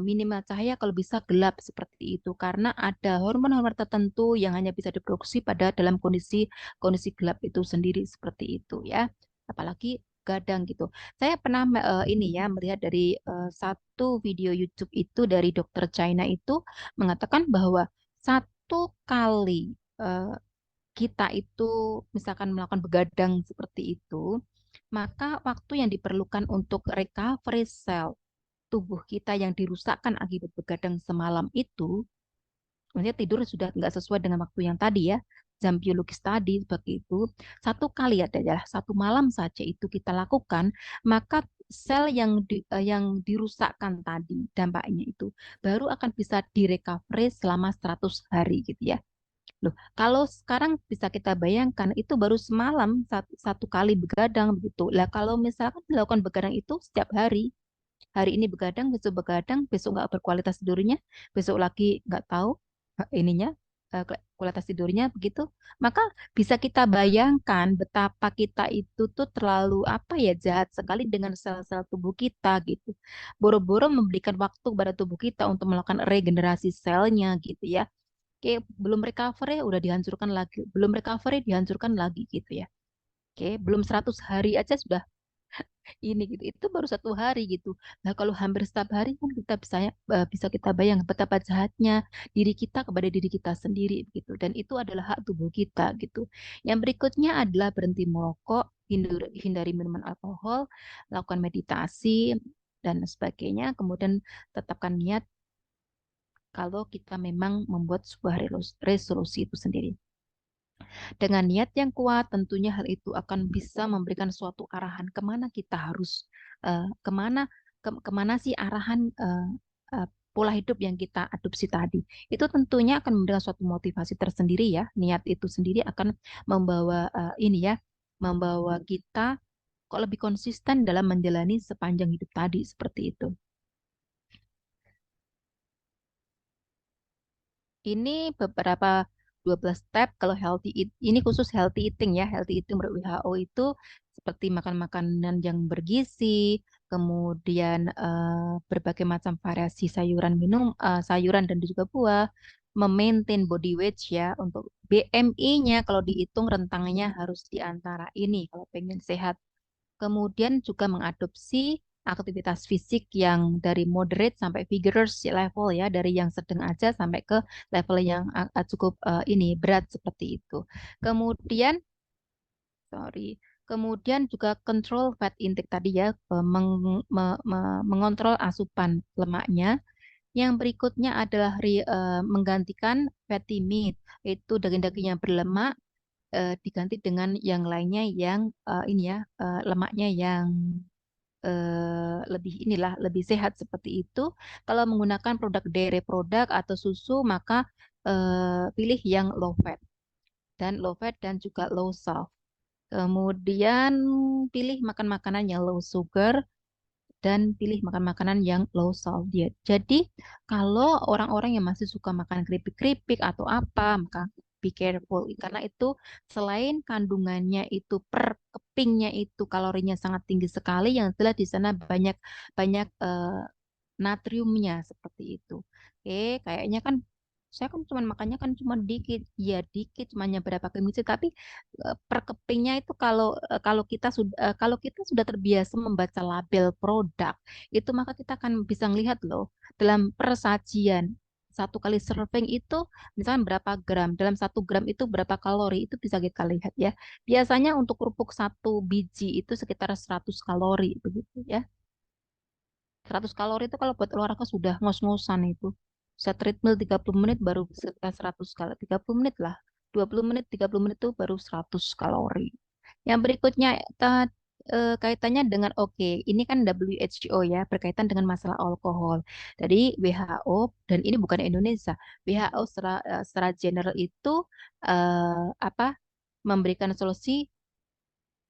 minimal cahaya kalau bisa gelap seperti itu karena ada hormon-hormon tertentu yang hanya bisa diproduksi pada dalam kondisi kondisi gelap itu sendiri seperti itu ya. Apalagi gadang gitu. Saya pernah ini ya melihat dari satu video YouTube itu dari dokter China itu mengatakan bahwa satu kali eh, kita itu misalkan melakukan begadang seperti itu, maka waktu yang diperlukan untuk recovery sel tubuh kita yang dirusakkan akibat begadang semalam itu, maksudnya tidur sudah nggak sesuai dengan waktu yang tadi ya, jam biologis tadi seperti itu. Satu kali adalah satu malam saja itu kita lakukan, maka sel yang dirusakkan tadi dampaknya itu baru akan bisa direcovery selama 100 hari gitu ya. Loh, kalau sekarang bisa kita bayangkan itu baru semalam satu kali begadang begitu. Lah kalau misalkan dilakukan begadang itu setiap hari ini begadang, besok nggak berkualitas tidurnya, besok lagi nggak tahu ininya kualitas tidurnya begitu, maka bisa kita bayangkan betapa kita itu tuh terlalu apa ya jahat sekali dengan sel-sel tubuh kita gitu. Boro-boro memberikan waktu pada tubuh kita untuk melakukan regenerasi selnya gitu ya. Oke, belum recovery udah dihancurkan lagi, belum recovery dihancurkan lagi gitu ya. Oke, belum 100 hari aja sudah ini gitu itu baru 1 hari gitu. Nah kalau hampir setiap hari kan kita bisa kita bayangkan betapa jahatnya diri kita kepada diri kita sendiri gitu dan itu adalah hak tubuh kita gitu. Yang berikutnya adalah berhenti merokok, hindari minuman alkohol, lakukan meditasi dan sebagainya. Kemudian tetapkan niat kalau kita memang membuat sebuah resolusi itu sendiri. Dengan niat yang kuat, tentunya hal itu akan bisa memberikan suatu arahan kemana kita harus, kemana sih arahan eh, pola hidup yang kita adopsi tadi. Itu tentunya akan memberikan suatu motivasi tersendiri ya. Niat itu sendiri akan membawa ini ya, membawa kita kok lebih konsisten dalam menjalani sepanjang hidup tadi seperti itu. Ini beberapa 12 step kalau ini khusus healthy eating ya. Healthy eating menurut WHO itu seperti makan makanan yang bergizi, kemudian berbagai macam variasi sayuran dan juga buah, memaintain body weight ya. Untuk BMI-nya kalau dihitung rentangnya harus di antara ini kalau pengen sehat. Kemudian juga mengadopsi aktivitas fisik yang dari moderate sampai vigorous level ya, dari yang sedang aja sampai ke level yang cukup ini berat seperti itu. Kemudian, sorry, kemudian juga control fat intake tadi ya, mengontrol asupan lemaknya. Yang berikutnya adalah menggantikan fatty meat, itu daging-daging yang berlemak diganti dengan yang lainnya yang ini ya lemaknya yang lebih sehat seperti itu. Kalau menggunakan produk dairy produk atau susu maka pilih yang low fat dan juga low salt. Kemudian pilih makan makanan yang low sugar dan pilih makan makanan yang low salt diet. Jadi kalau orang-orang yang masih suka makan keripik-keripik atau apa, maka be careful karena itu selain kandungannya itu per kepingnya itu kalorinya sangat tinggi sekali, yang jelas di sana banyak banyak natriumnya seperti itu. Oke, kayaknya kan saya kan cuma makannya kan cuma dikit, ya dikit, cuma berapa kemisi, tapi per kepingnya itu kalau kita sudah terbiasa membaca label produk, itu maka kita akan bisa melihat loh dalam persajian satu kali serving itu misalnya berapa gram, dalam 1 gram itu berapa kalori, itu bisa kita lihat ya. Biasanya untuk kerupuk 1 biji itu sekitar 100 kalori begitu ya. 100 kalori itu kalau buat olahraga sudah ngos-ngosan itu. Bisa treadmill 30 menit baru sekitar 100 kalori. 30 menit lah. 20 menit, 30 menit itu baru 100 kalori. Yang berikutnya kaitannya dengan ini kan WHO ya, berkaitan dengan masalah alkohol. Jadi WHO, dan ini bukan Indonesia, WHO secara general itu apa memberikan solusi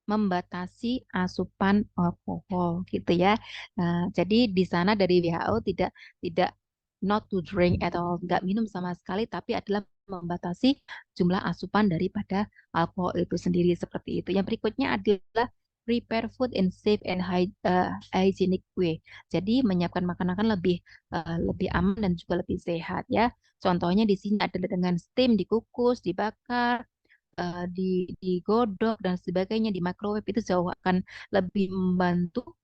membatasi asupan alkohol gitu ya. Nah, jadi di sana dari WHO tidak not to drink at all, nggak minum sama sekali, tapi adalah membatasi jumlah asupan daripada alkohol itu sendiri seperti itu. Yang berikutnya adalah prepare food in safe and hygienic way. Jadi menyiapkan makanan lebih aman dan juga lebih sehat ya. Contohnya di sini adalah dengan steam, dikukus, dibakar, digodok dan sebagainya, di microwave, itu jauh akan lebih membantu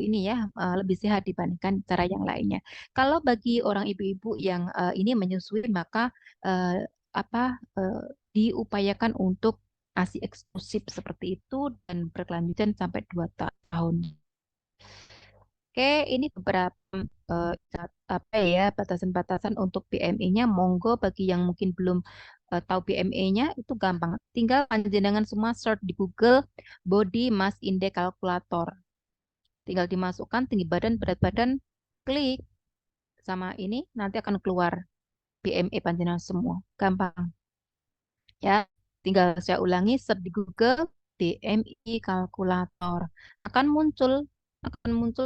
ini ya, lebih sehat dibandingkan cara yang lainnya. Kalau bagi orang ibu-ibu yang ini menyusui, maka eh, apa diupayakan untuk ASI eksklusif seperti itu dan berkelanjutan sampai 2 tahun. Oke, ini beberapa apa ya, batasan-batasan untuk BMI-nya. Monggo bagi yang mungkin belum tahu BMI-nya, itu gampang. Tinggal panjenengan semua search di Google Body Mass Index Calculator. Tinggal dimasukkan tinggi badan, berat badan, klik sama ini, nanti akan keluar BMI panjenengan semua. Gampang. Ya, tinggal saya ulangi, search di Google BMI kalkulator. Akan muncul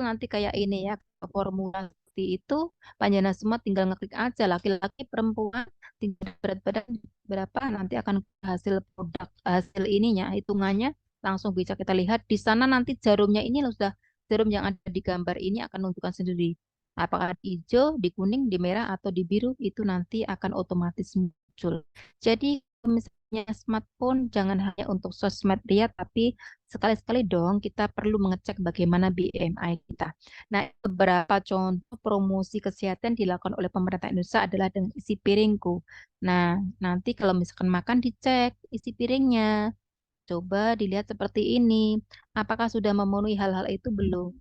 nanti kayak ini ya, formula seperti itu. Panjenengan semua tinggal ngeklik aja, laki-laki, perempuan, tinggal berat badan berapa, nanti akan hasil produk, hasil ininya, hitungannya langsung bisa kita lihat. Di sana nanti jarumnya ini sudah, jarum yang ada di gambar ini akan menunjukkan sendiri. Apakah di hijau, di kuning, di merah, atau di biru, itu nanti akan otomatis muncul. Jadi misalnya smartphone jangan hanya untuk sosmed ria, tapi sekali-sekali dong kita perlu mengecek bagaimana BMI kita. Nah, beberapa contoh promosi kesehatan dilakukan oleh pemerintah Indonesia adalah dengan isi piringku. Nah, nanti kalau misalkan makan dicek isi piringnya. Coba dilihat seperti ini. Apakah sudah memenuhi hal-hal itu belum?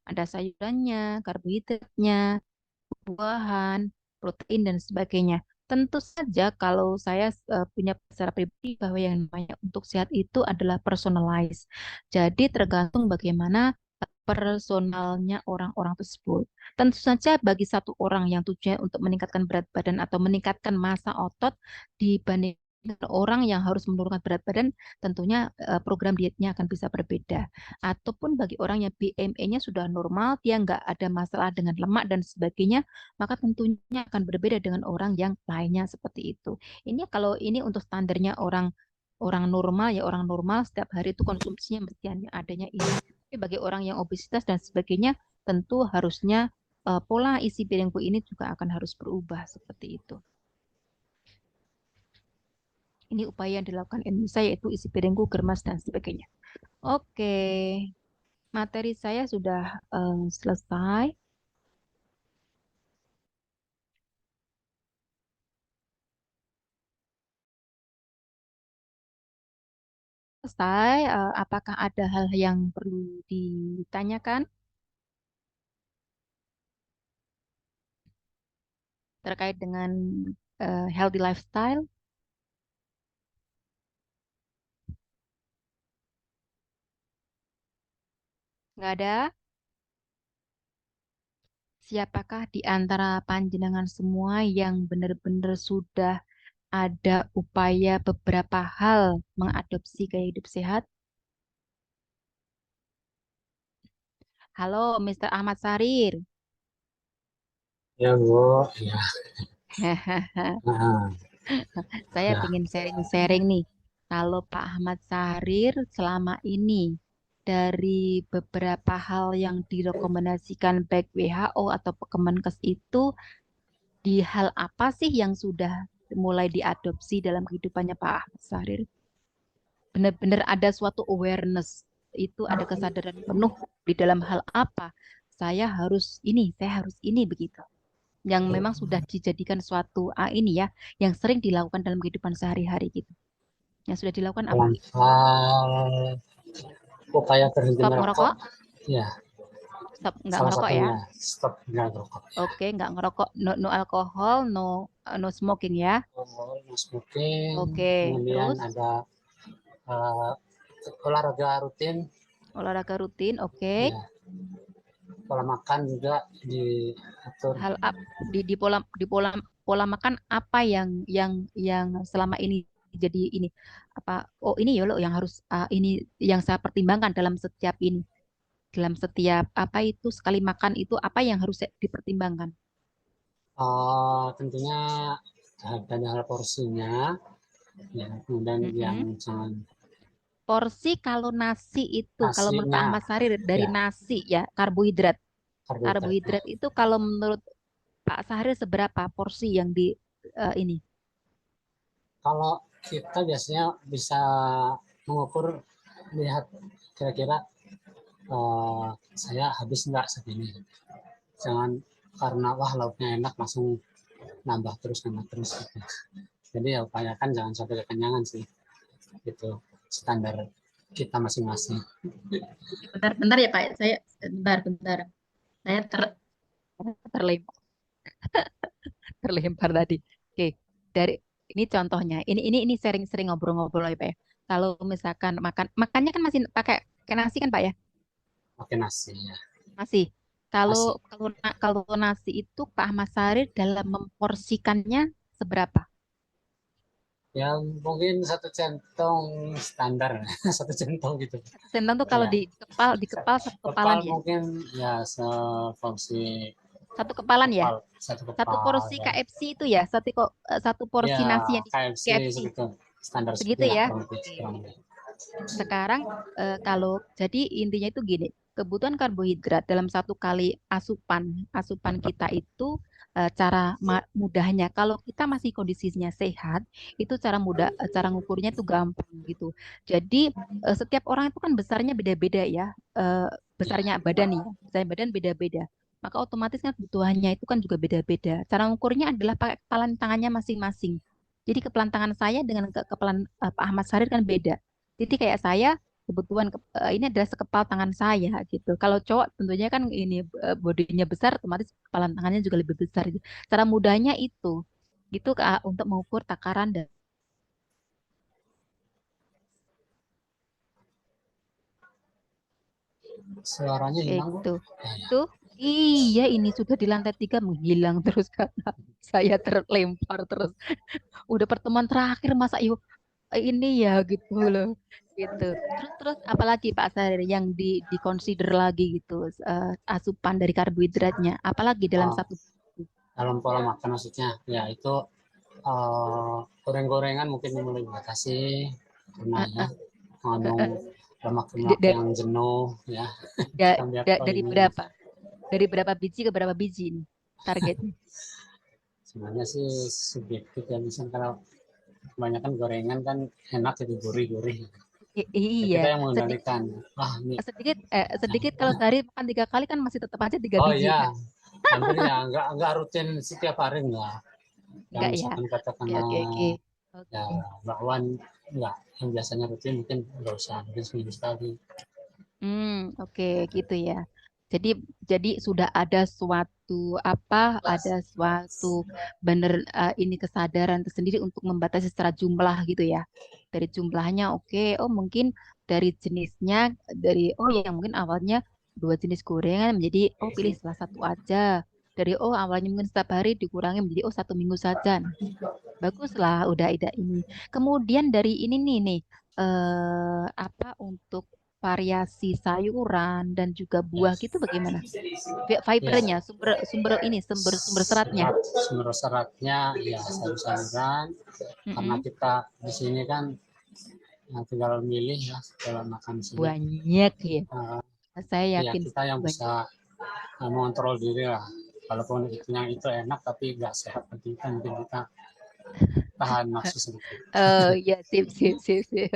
Ada sayurannya, karbohidratnya, buahan, protein, dan sebagainya. Tentu saja kalau saya punya secara pribadi bahwa yang namanya untuk sehat itu adalah personalized. Jadi tergantung bagaimana personalnya orang-orang tersebut. Tentu saja bagi satu orang yang tujuannya untuk meningkatkan berat badan atau meningkatkan massa otot dibanding orang yang harus menurunkan berat badan, tentunya program dietnya akan bisa berbeda. Ataupun bagi orang yang BMI-nya sudah normal, dia nggak ada masalah dengan lemak dan sebagainya, maka tentunya akan berbeda dengan orang yang lainnya seperti itu. Ini kalau ini untuk standarnya orang orang normal ya, orang normal setiap hari itu konsumsinya mesti adanya ini. Tapi bagi orang yang obesitas dan sebagainya, tentu harusnya pola isi piringku ini juga akan harus berubah seperti itu. Ini upaya yang dilakukan Indonesia, yaitu isi piringku, germas, dan sebagainya. Oke, materi saya sudah selesai. Apakah ada hal yang perlu ditanyakan terkait dengan healthy lifestyle? Nggak ada? Siapakah di antara panjenengan semua yang benar-benar sudah ada upaya beberapa hal mengadopsi gaya hidup sehat? Halo, Mr. Ahmad Sarir. Ya, Bu. Ya. Nah, Saya ya. ingin sharing-sharing nih. Kalau Pak Ahmad Sarir selama ini dari beberapa hal yang direkomendasikan baik WHO atau Kemenkes itu, di hal apa sih yang sudah mulai diadopsi dalam kehidupannya Pak Ahmad Sarir? Benar-benar ada suatu awareness, itu ada kesadaran penuh di dalam hal apa? Saya harus ini begitu. yang memang sudah dijadikan suatu ini ya, yang sering dilakukan dalam kehidupan sehari-hari gitu. Yang sudah dilakukan apa? Dalam hal upaya berhenti Stop merokok, ngerokok, ya stop nggak salah ngerokok ya. satunya stop merokok. Oke, nggak ngerokok, no alkohol, no smoking ya. No smoking, Oke, kemudian terus ada olahraga rutin, olahraga rutin, oke. ya pola makan juga diatur. Hal di pola makan apa yang selama ini jadi ini apa? Oh ini ya lo yang harus ini yang saya pertimbangkan dalam setiap ini, dalam setiap apa itu sekali makan itu apa yang harus dipertimbangkan? Tentunya dari hal porsinya, ya kemudian yang Mm-mm. jangan Porsi kalau nasi itu kalau menurut Pak nasinya, Ahmad Sari dari ya nasi ya karbohidrat. karbohidrat. Karbohidrat itu kalau menurut Pak Sahrir seberapa porsi yang di ini? Kalau kita biasanya bisa mengukur, lihat kira-kira saya habis nggak segini. Jangan karena wah lauknya enak langsung nambah terus gitu. Jadi ya upayakan jangan sampai kekenyangan sih, itu standar kita masing-masing. Bentar ya Pak, saya bentar. Saya terlempar terlempar tadi. Oke, dari ini contohnya. Ini sering-sering ngobrol-ngobrol ya Pak ya. Kalau misalkan makannya kan masih pakai nasi kan Pak ya? Pakai nasi ya. Masih. Kalau Nasi kalau nasi itu Pak Ahmad Sahrir dalam memporsikannya seberapa? ya mungkin satu centong standar. Satu centong gitu Sendang tuh kalau ya. di kepal satu kepalan Kepal ya. mungkin ya seporsi Satu kepalan ya. kepal, satu Satu kepal porsi ya. KFC itu ya, satu Ya porsi nasi yang di KFC KFC. segitu, standar Segitu segitulah ya. kurang lebih. Oke. Sekarang kalau jadi intinya itu gini, kebutuhan karbohidrat dalam satu kali asupan kita itu cara mudahnya kalau kita masih kondisinya sehat itu cara ngukurnya itu gampang gitu. Jadi setiap orang itu kan besarnya beda-beda ya, besarnya badan nih ya, besarnya badan beda-beda. Maka otomatis kan kebutuhannya itu kan juga beda-beda. Cara ngukurnya adalah pakai kepalan tangannya masing-masing. Jadi kepalan tangan saya dengan kepalan Pak Ahmad Sarir kan beda. Jadi kayak saya kebutuhan ini adalah sekepal tangan saya gitu. Kalau cowok tentunya kan ini bodinya besar, otomatis kepalan tangannya juga lebih besar. Gitu. Cara mudahnya itu, gitu Kak, untuk mengukur takaran dan Suaranya kayak hilang, Bu. gitu. Ya. Tuh, iya ini sudah di lantai 3 menghilang terus karena saya terlempar terus. Udah pertemuan terakhir masa yuk ini ya gitu loh gitu terus apalagi Pak Sarir yang dikonsider lagi gitu asupan dari karbohidratnya apalagi dalam Oh, satu dalam pola makan maksudnya, ya itu goreng-gorengan mungkin mulai dibatasi karena eh, ya eh, mengandung eh, lemak-lemak dari yang jenuh ya. da- Kita lihat oh dari ini berapa biji ke berapa biji ini targetnya. sebenarnya sih subjektif ya, misalnya kalau kebanyakan gorengan kan enak jadi gurih-gurih. Ya, Iya kita yang sedikit mengendalikan. Wah ini sedikit kalau sehari makan 3 kali kan masih tetap aja 3 biji iya, kan hampir ya nggak rutin setiap hari enggak. Yang enggak ya misalkan oke katakanlah oke oke ya oke. bakwan enggak, yang biasanya rutin mungkin enggak usah, mungkin seminggu sekali. Oke gitu ya. Jadi jadi sudah ada suatu ada suatu benar ini kesadaran tersendiri untuk membatasi secara jumlah gitu ya. Dari jumlahnya oke, oh mungkin dari jenisnya oh yang mungkin awalnya 2 jenis gorengan menjadi oh pilih salah satu aja. Dari oh awalnya mungkin setiap hari dikurangi menjadi oh 1 minggu saja. Nah, baguslah udah ida ini. Kemudian dari ini nih untuk variasi sayuran dan juga Ya, buah gitu bagaimana? ya Fibernya, sumber sumber ini, sumber seratnya. sumber seratnya ya sayur-sayuran, karena Mm-mm. kita di sini kan tinggal milih ya kalau makan di sini. Banyak ya. Uh, Saya ya yakin kita yang banyak. bisa mengontrol diri lah. Walaupun yang itu enak tapi nggak sehat bagi kita, mungkin kita tahan nafsu sedikit. Oh ya, sip, sip, sip, sip.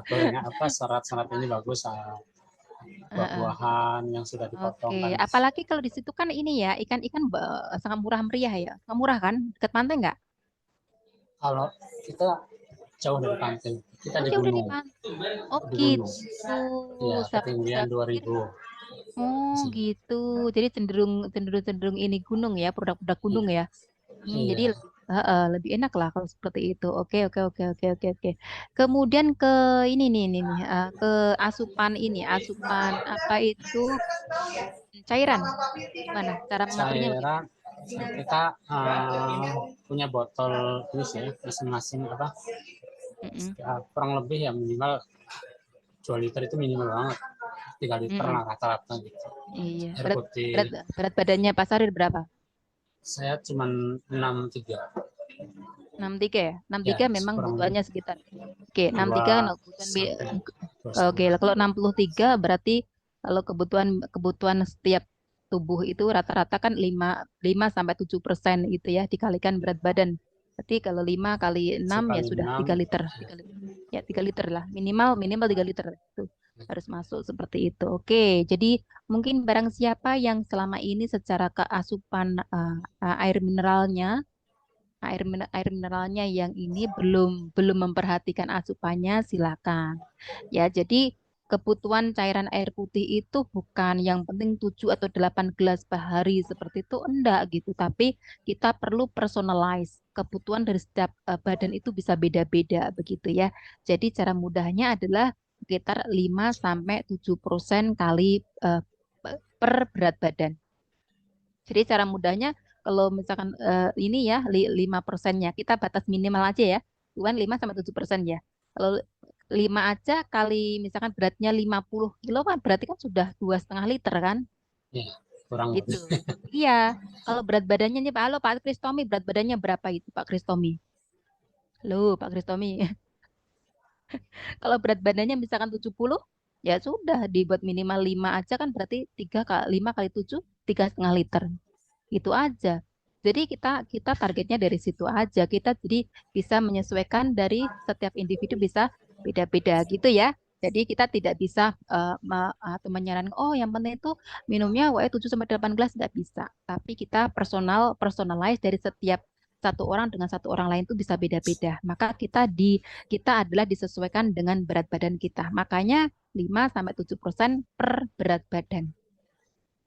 Gorengan serat-serat ini bagus buah-buahan yang sudah dipotong Oke, kan. apalagi kalau di situ kan ini ya, ikan-ikan sangat murah meriah ya. Nggak murah kan? Dekat pantai nggak? Kalau kita jauh dari pantai, kita Oh, di jauh dari gunung, pantai. Oh, di gunung. gitu. Ya, Saya ketinggian pikir, 2000 oh sih. gitu. Jadi cenderung cenderung cenderung ini gunung ya, produk-produk gunung ya. Jadi Iya. lebih enak lah kalau seperti itu. Oke, oke, oke, oke, oke, oke. Kemudian ke ini nih, ke asupan ini, asupan apa itu cairan. Gimana? Cara mengaturnya bagaimana? Cairan kita punya botol ini sih ya, masing-masing apa Mm-mm, ya, kurang lebih ya minimal 2 liter itu minimal banget, 3 liter mm-mm. lah rata-rata gitu. Iya. Air Berat putih berat berat badannya Pak Sarir berapa? saya cuman 63 63 ya? ya 63 memang kurang lebih butuhannya sekitar. Oke, 63 kan 2 kebutuhan sampai 2 oke, setengah. lah kalau 63 berarti kalau kebutuhan kebutuhan setiap tubuh itu rata-rata kan 5 sampai 7% itu ya dikalikan berat badan. Berarti kalau 5 kali 6 ya Sekali sudah 6 3 liter, 3 liter. Ya 3 liter lah, minimal minimal 3 liter itu harus masuk seperti itu. Oke, jadi mungkin barang siapa yang selama ini secara keasupan air mineralnya air mineralnya yang ini belum belum memperhatikan asupannya silakan. Ya, jadi kebutuhan cairan air putih itu bukan yang penting 7 atau 8 gelas per hari seperti itu enggak gitu, tapi kita perlu personalize. Kebutuhan dari setiap badan itu bisa beda-beda begitu ya. Jadi cara mudahnya adalah sekitar 5 sampai 7% kali per berat badan. Jadi cara mudahnya kalau misalkan ini ya 5%-nya kita batas minimal aja ya. Bukan 5 sampai 7% ya. Kalau 5 aja kali misalkan beratnya 50 kilo kan berarti kan sudah 2,5 liter kan? ya kurang Gitu. lebih. Iya. Kalau berat badannya nih Pak, halo Pak Kristomi, berat badannya berapa itu Pak Kristomi? Halo Pak Kristomi. Kalau berat badannya misalkan 70, ya sudah dibuat minimal 5 aja kan berarti 5 kali 7, 3,5 liter. Itu aja. Jadi kita kita targetnya dari situ aja. Kita jadi bisa menyesuaikan dari setiap individu bisa beda-beda gitu ya. Jadi kita tidak bisa atau menyarankan oh yang penting itu minumnya 7 sampai 8 gelas nggak bisa. Tapi kita personalize dari setiap satu orang dengan satu orang lain itu bisa beda-beda. Maka kita adalah disesuaikan dengan berat badan kita. Makanya 5 sampai 7% per berat badan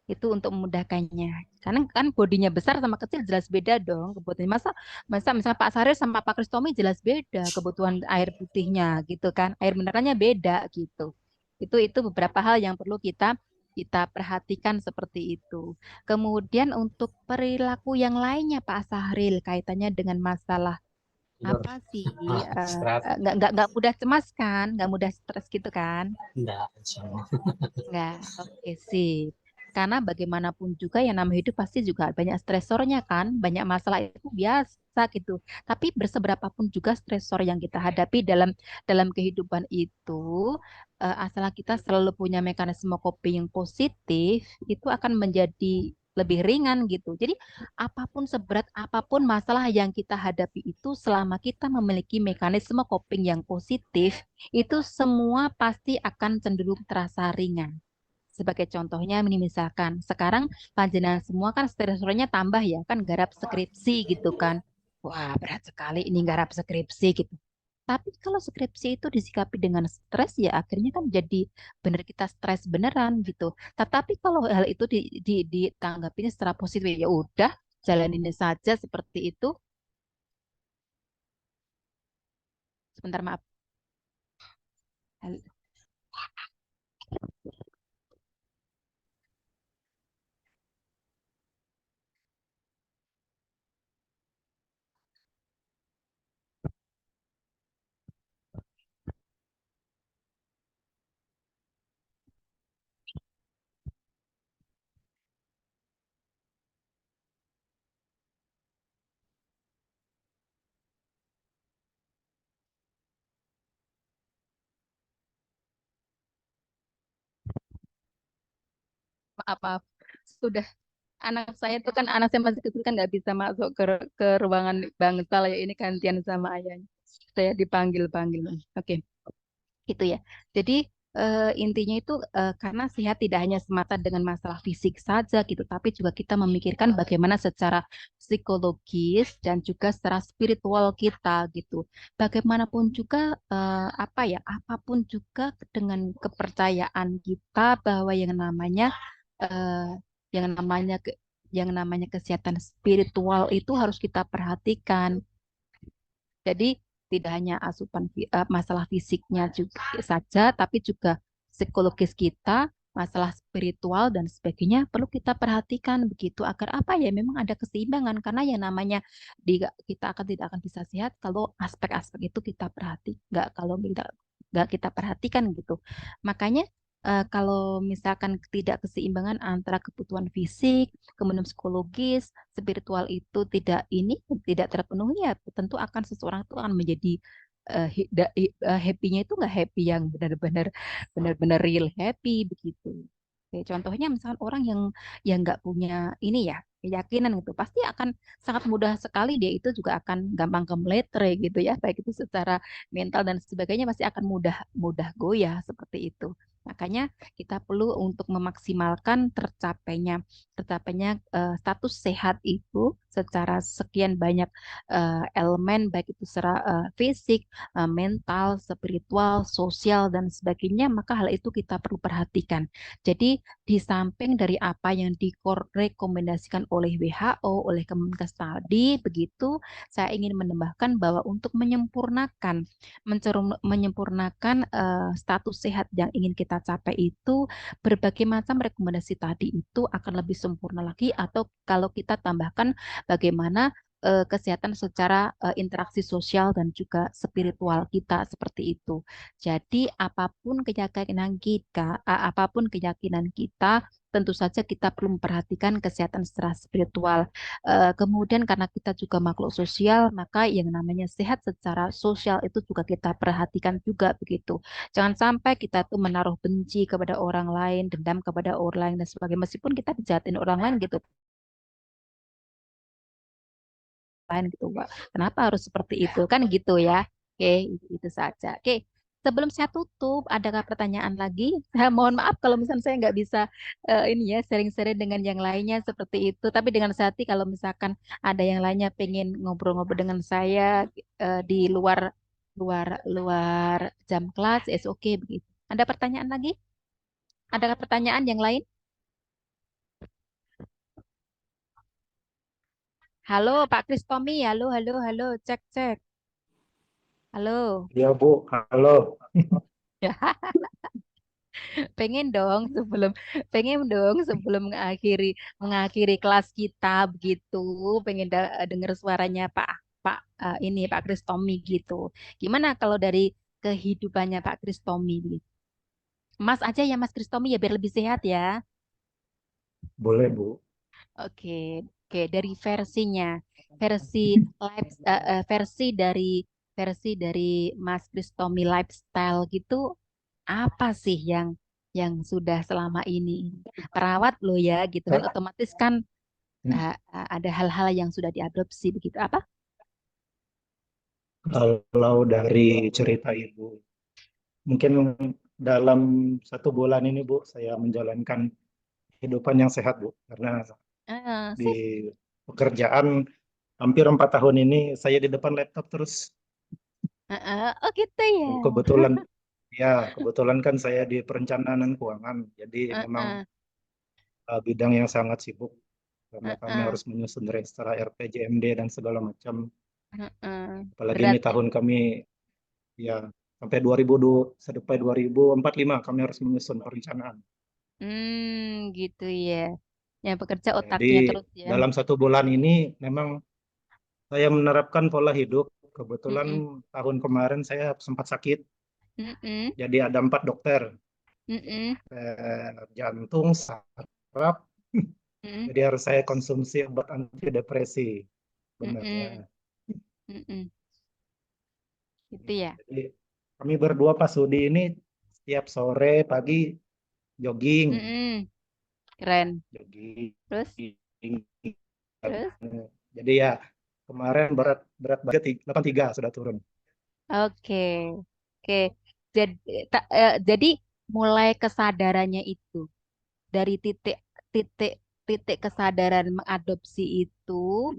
itu untuk memudahkannya. Karena kan bodinya besar sama kecil jelas beda dong kebutuhannya. Masa masa misalnya Pak Sarir sama Pak Kristomi jelas beda kebutuhan air putihnya gitu kan. Air mineralnya beda gitu. Itu beberapa hal yang perlu kita kita perhatikan seperti itu. Kemudian untuk perilaku yang lainnya Pak Sahril kaitannya dengan masalah Tidur. apa sih? Istirahat Nggak mudah cemas kan, nggak mudah stres gitu kan? enggak insyaallah. Enggak, oke sih. Karena bagaimanapun juga yang namanya hidup pasti juga banyak stresornya kan, banyak masalah itu biasa gitu. Tapi berseberapa pun juga stresor yang kita hadapi dalam dalam kehidupan itu, asal kita selalu punya mekanisme coping yang positif, itu akan menjadi lebih ringan gitu. Jadi apapun seberat apapun masalah yang kita hadapi itu, selama kita memiliki mekanisme coping yang positif, itu semua pasti akan cenderung terasa ringan. Sebagai contohnya, ini misalkan sekarang panjenengan semua kan stresornya tambah ya, kan garap skripsi gitu kan. Wah, berat sekali ini garap skripsi gitu. Tapi kalau skripsi itu disikapi dengan stres ya akhirnya kan jadi benar kita stres beneran gitu. Tetapi kalau hal itu ditanggapinya secara positif ya udah jalanin saja seperti itu. Sebentar maaf. Maaf, maaf. Sudah anak saya itu kan anak saya masih kecil kan nggak bisa masuk ke ruangan bangsal ya ini gantian sama ayahnya. Saya dipanggil-panggil. Oke, gitu ya. Jadi intinya itu karena sehat tidak hanya semata dengan masalah fisik saja gitu, tapi juga kita memikirkan bagaimana secara psikologis dan juga secara spiritual kita gitu. Bagaimanapun juga apa ya, apapun juga dengan kepercayaan kita bahwa eh, yang namanya yang namanya kesehatan spiritual itu harus kita perhatikan. Jadi tidak hanya masalah fisiknya juga saja, tapi juga psikologis kita, masalah spiritual dan sebagainya perlu kita perhatikan begitu agar apa ya memang ada keseimbangan karena yang namanya kita tidak akan bisa sehat kalau aspek-aspek itu kita kalau nggak kita perhatikan gitu. Makanya kalau misalkan tidak keseimbangan antara kebutuhan fisik, kemudian psikologis, spiritual itu tidak terpenuhi ya tentu akan seseorang itu akan menjadi happy-nya itu nggak happy yang benar-benar real happy begitu. Oke, contohnya misalkan orang yang nggak punya ini ya keyakinan gitu pasti akan sangat mudah sekali dia itu juga akan gampang kemeletre gitu ya baik itu secara mental dan sebagainya pasti akan mudah mudah goyah seperti itu. Makanya kita perlu untuk memaksimalkan tercapainya status sehat itu secara sekian banyak elemen baik itu secara fisik, mental, spiritual, sosial dan sebagainya maka hal itu kita perlu perhatikan. Jadi di samping dari apa yang direkomendasikan oleh WHO, oleh Kemenkes tadi begitu saya ingin menambahkan bahwa untuk menyempurnakan status sehat yang ingin kita capai itu berbagai macam rekomendasi tadi itu akan lebih sempurna lagi atau kalau kita tambahkan bagaimana kesehatan secara interaksi sosial dan juga spiritual kita seperti itu. Jadi apapun keyakinan kita, tentu saja kita perlu memperhatikan kesehatan secara spiritual. Kemudian karena kita juga makhluk sosial, maka yang namanya sehat secara sosial itu juga kita perhatikan juga begitu. Jangan sampai kita tuh menaruh benci kepada orang lain, dendam kepada orang lain dan sebagainya. Meskipun kita dijahatin orang lain gitu, Pak. Kenapa harus seperti itu? Kan gitu ya. Oke, itu saja. Oke, sebelum saya tutup, adakah pertanyaan lagi? Saya mohon maaf kalau misalnya saya nggak bisa ini ya sharing-sharing dengan yang lainnya seperti itu. Tapi dengan hati kalau misalkan ada yang lainnya pengen ngobrol-ngobrol dengan saya di luar luar luar jam kelas, it's okay begitu. Ada pertanyaan lagi? Adakah pertanyaan yang lain? Halo Pak Kristomi, halo, halo, halo, cek, cek. Halo. Ya Bu, halo. Pengen dong pengen dong sebelum mengakhiri kelas kita begitu, pengen dengar suaranya Pak ini Pak Kristomi gitu. Gimana kalau dari kehidupannya Pak Kristomi gitu? Mas aja ya Mas Kristomi ya biar lebih sehat ya. Boleh Bu. Oke, oke dari versi versi dari Mas Kristomi lifestyle gitu apa sih yang sudah selama ini perawat lo ya gitu kan otomatis kan ada hal-hal yang sudah diadopsi begitu apa? Kalau dari cerita Ibu, mungkin dalam 1 bulan ini Bu, saya menjalankan kehidupan yang sehat Bu, karena di Sih. pekerjaan hampir 4 tahun ini saya di depan laptop terus. Oh gitu ya. Kebetulan kan saya di perencanaan keuangan, jadi memang bidang yang sangat sibuk karena kami harus menyusun register RPJMD dan segala macam. Apalagi Berat ini ya. tahun kami ya sampai 2045 kami harus menyusun perencanaan. Gitu ya. Yang bekerja Jadi otaknya terus ya. dalam 1 bulan ini memang saya menerapkan pola hidup. Kebetulan Mm-mm. tahun kemarin saya sempat sakit, Mm-mm. jadi ada 4 dokter, Mm-mm. jantung, saraf. Mm-mm. Jadi harus saya konsumsi obat antidepresi. Benar ya. Mm-mm. Mm-mm. Gitu ya. Jadi kami berdua Pak Sudi ini setiap sore pagi jogging, Mm-mm. Keren. jogging. Terus? Terus? Jadi ya kemarin berat berat badan 83 sudah turun. Oke. Oke. Jadi, jadi mulai kesadarannya itu dari titik titik kesadaran mengadopsi itu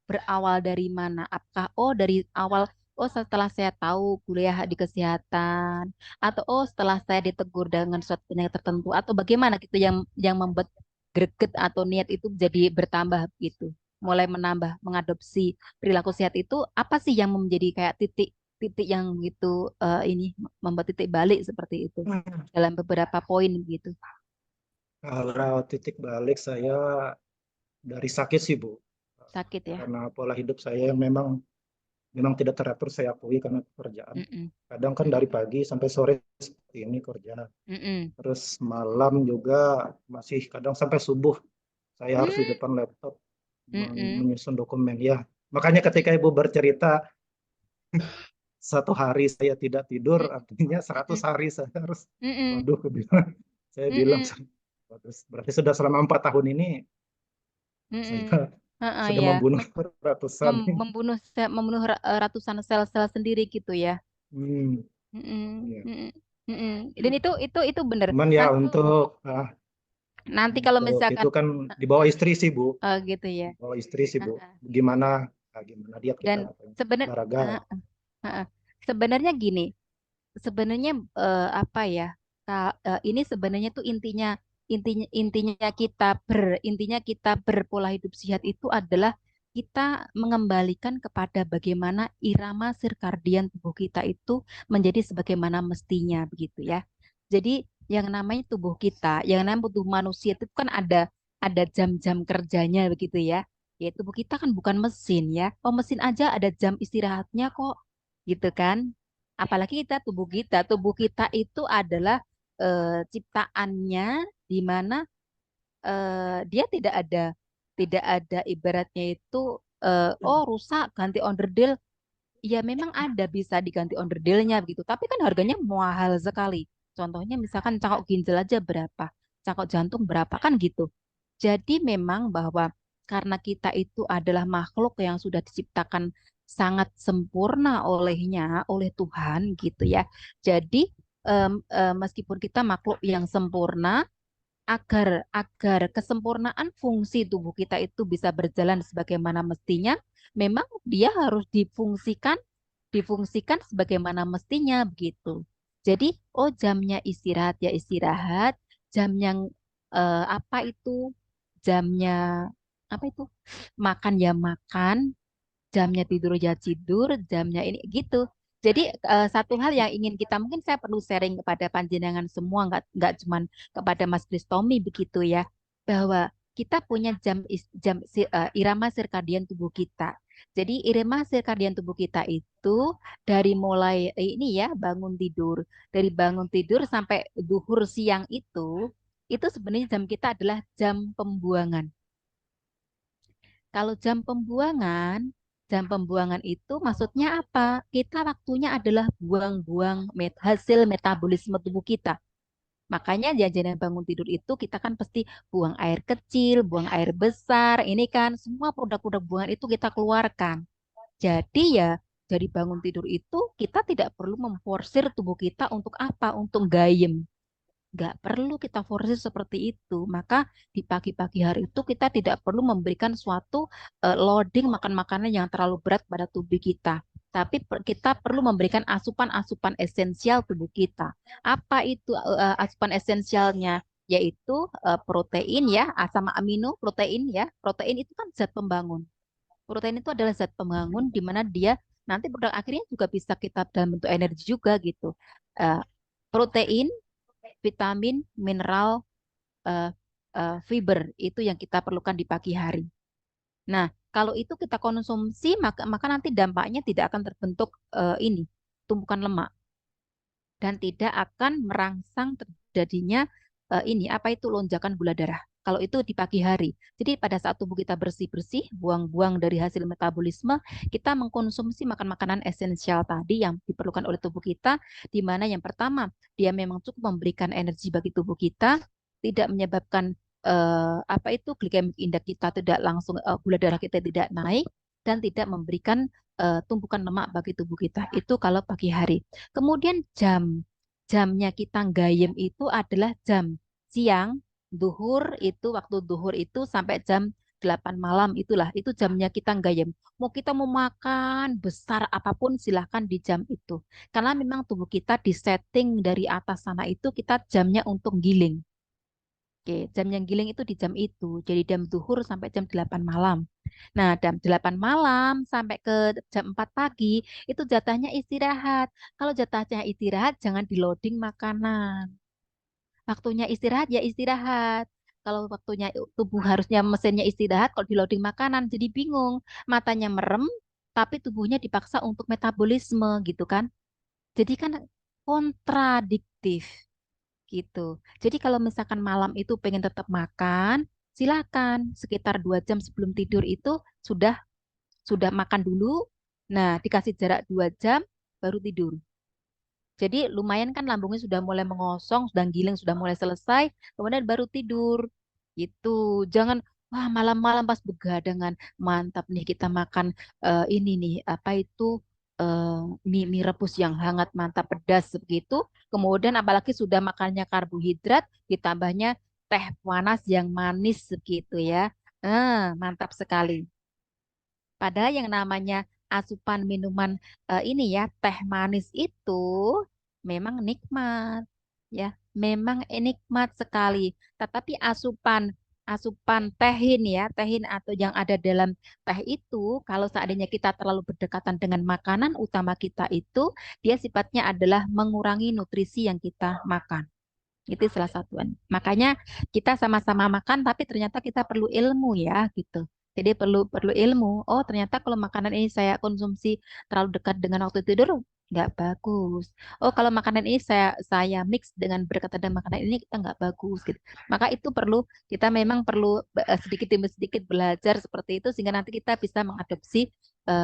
berawal dari mana? Apakah dari awal setelah saya tahu kuliah di kesehatan atau setelah saya ditegur dengan suatu penyakit tertentu atau bagaimana gitu yang membuat greget atau niat itu jadi bertambah gitu. Mulai menambah mengadopsi perilaku sehat itu apa sih yang menjadi kayak titik yang gitu ini membuat titik balik seperti itu dalam beberapa poin gitu. Kalau titik balik saya dari sakit sih, Bu. Sakit ya. Karena pola hidup saya yang memang tidak teratur, saya akui, karena pekerjaan. Kadang kan dari pagi sampai sore seperti ini kerja. Terus malam juga masih kadang sampai subuh saya harus di depan laptop menyusun dokumen ya. Makanya ketika Ibu bercerita 1 hari saya tidak tidur, artinya 100 hari saya harus, waduh, saya bilang, berarti sudah selama 4 tahun ini saya sudah Ya. membunuh ratusan. Membunuh ratusan sel-sel sendiri gitu ya. Iya. Dan itu benar. Cuman ya Nanti kalau misalkan itu kan di bawah istri sih, Bu. gitu ya. Di bawah istri sih, Bu. Gimana diet Dan kita olahraga. sebenarnya gini, sebenarnya apa ya? Ini sebenarnya tuh intinya kita berpola hidup sehat itu adalah kita mengembalikan kepada bagaimana irama sirkadian tubuh kita itu menjadi sebagaimana mestinya begitu ya. Jadi yang namanya tubuh kita, yang namanya tubuh manusia itu kan ada jam-jam kerjanya begitu ya. Ya tubuh kita kan bukan mesin ya. Mesin aja ada jam istirahatnya kok, gitu kan? Apalagi tubuh kita itu adalah ciptaannya di mana dia tidak ada ibaratnya itu rusak ganti onderdil. Ya memang ada bisa diganti onderdilnya begitu, tapi kan harganya mahal sekali. Contohnya misalkan cangkok ginjal aja berapa, cangkok jantung berapa kan gitu. Jadi memang bahwa karena kita itu adalah makhluk yang sudah diciptakan sangat sempurna oleh Tuhan gitu ya. Jadi meskipun kita makhluk yang sempurna, agar kesempurnaan fungsi tubuh kita itu bisa berjalan sebagaimana mestinya, memang dia harus difungsikan sebagaimana mestinya begitu. Jadi, jamnya istirahat ya istirahat, jam yang apa itu, jamnya apa itu, makan ya makan, jamnya tidur ya tidur, jamnya ini gitu. Jadi satu hal yang ingin kita mungkin saya perlu sharing kepada panjenengan semua, nggak cuman kepada Mas Kristomi begitu ya, bahwa kita punya irama sirkadian tubuh kita. Jadi irama sirkadian tubuh kita itu dari mulai ini ya dari bangun tidur sampai duhur siang itu sebenarnya jam kita adalah jam pembuangan. Kalau jam pembuangan itu maksudnya apa? Kita waktunya adalah buang-buang hasil metabolisme tubuh kita. Makanya jajanan bangun tidur itu kita kan pasti buang air kecil, buang air besar. Ini kan semua produk-produk buangan itu kita keluarkan. Jadi ya dari bangun tidur itu kita tidak perlu memforsir tubuh kita untuk apa? Untuk gayem. Nggak perlu kita forsir seperti itu. Maka di pagi-pagi hari itu kita tidak perlu memberikan suatu loading makan makanan yang terlalu berat pada tubuh kita. Tapi kita perlu memberikan asupan-asupan esensial tubuh kita. Apa itu asupan esensialnya? Yaitu protein ya, sama amino protein ya. Protein itu kan zat pembangun. Protein itu adalah zat pembangun di mana dia nanti produk akhirnya juga bisa kita dalam bentuk energi juga gitu. Protein, vitamin, mineral, fiber itu yang kita perlukan di pagi hari. Nah, kalau itu kita konsumsi maka nanti dampaknya tidak akan terbentuk tumpukan lemak dan tidak akan merangsang terjadinya lonjakan gula darah. Kalau itu di pagi hari. Jadi pada saat tubuh kita bersih-bersih, buang-buang dari hasil metabolisme, kita mengkonsumsi makan-makanan esensial tadi yang diperlukan oleh tubuh kita, di mana yang pertama, dia memang cukup memberikan energi bagi tubuh kita, tidak menyebabkan glycemic index kita tidak langsung, gula darah kita tidak naik, dan tidak memberikan tumpukan lemak bagi tubuh kita. Itu kalau pagi hari. Kemudian jam jamnya kita gayem itu adalah jam siang, duhur itu waktu duhur itu sampai jam 8 malam itulah, itu jamnya kita gayem. Mau kita mau makan besar apapun silahkan di jam itu. Karena memang tubuh kita disetting dari atas sana itu kita jamnya untuk giling. Oke, jam yang giling itu di jam itu. Jadi jam duhur sampai jam 8 malam. Nah, jam 8 malam sampai ke jam 4 pagi itu jatahnya istirahat. Kalau jatahnya istirahat jangan di loading makanan. Waktunya istirahat ya istirahat. Kalau waktunya tubuh harusnya mesinnya istirahat, kalau di loading makanan jadi bingung. Matanya merem, tapi tubuhnya dipaksa untuk metabolisme gitu kan. Jadi kan kontradiktif gitu. Jadi kalau misalkan malam itu pengen tetap makan, silakan sekitar 2 jam sebelum tidur itu sudah sudah makan dulu. Nah, dikasih jarak 2 jam baru tidur. Jadi lumayan kan lambungnya sudah mulai mengosong, sudah giling, sudah mulai selesai, kemudian baru tidur. Gitu. Jangan wah malam-malam pas begadangan mantap nih kita makan ini nih apa itu eh, mie rebus yang hangat mantap pedas begitu. Kemudian apalagi sudah makannya karbohidrat ditambahnya teh panas yang manis begitu ya. Mantap sekali. Padahal yang namanya asupan minuman ini ya, teh manis itu memang nikmat, ya, memang nikmat sekali. Tetapi asupan asupan tehin ya, tehin atau yang ada dalam teh itu, kalau seandainya kita terlalu berdekatan dengan makanan utama kita itu, dia sifatnya adalah mengurangi nutrisi yang kita makan. Itu salah satuan. Makanya kita sama-sama makan, tapi ternyata kita perlu ilmu ya, gitu. Jadi perlu perlu ilmu. Oh, ternyata kalau makanan ini saya konsumsi terlalu dekat dengan waktu tidur, nggak bagus. Oh, kalau makanan ini saya mix dengan berdekatan dengan makanan ini kita nggak bagus, gitu. Maka itu perlu kita memang perlu sedikit demi sedikit belajar seperti itu sehingga nanti kita bisa mengadopsi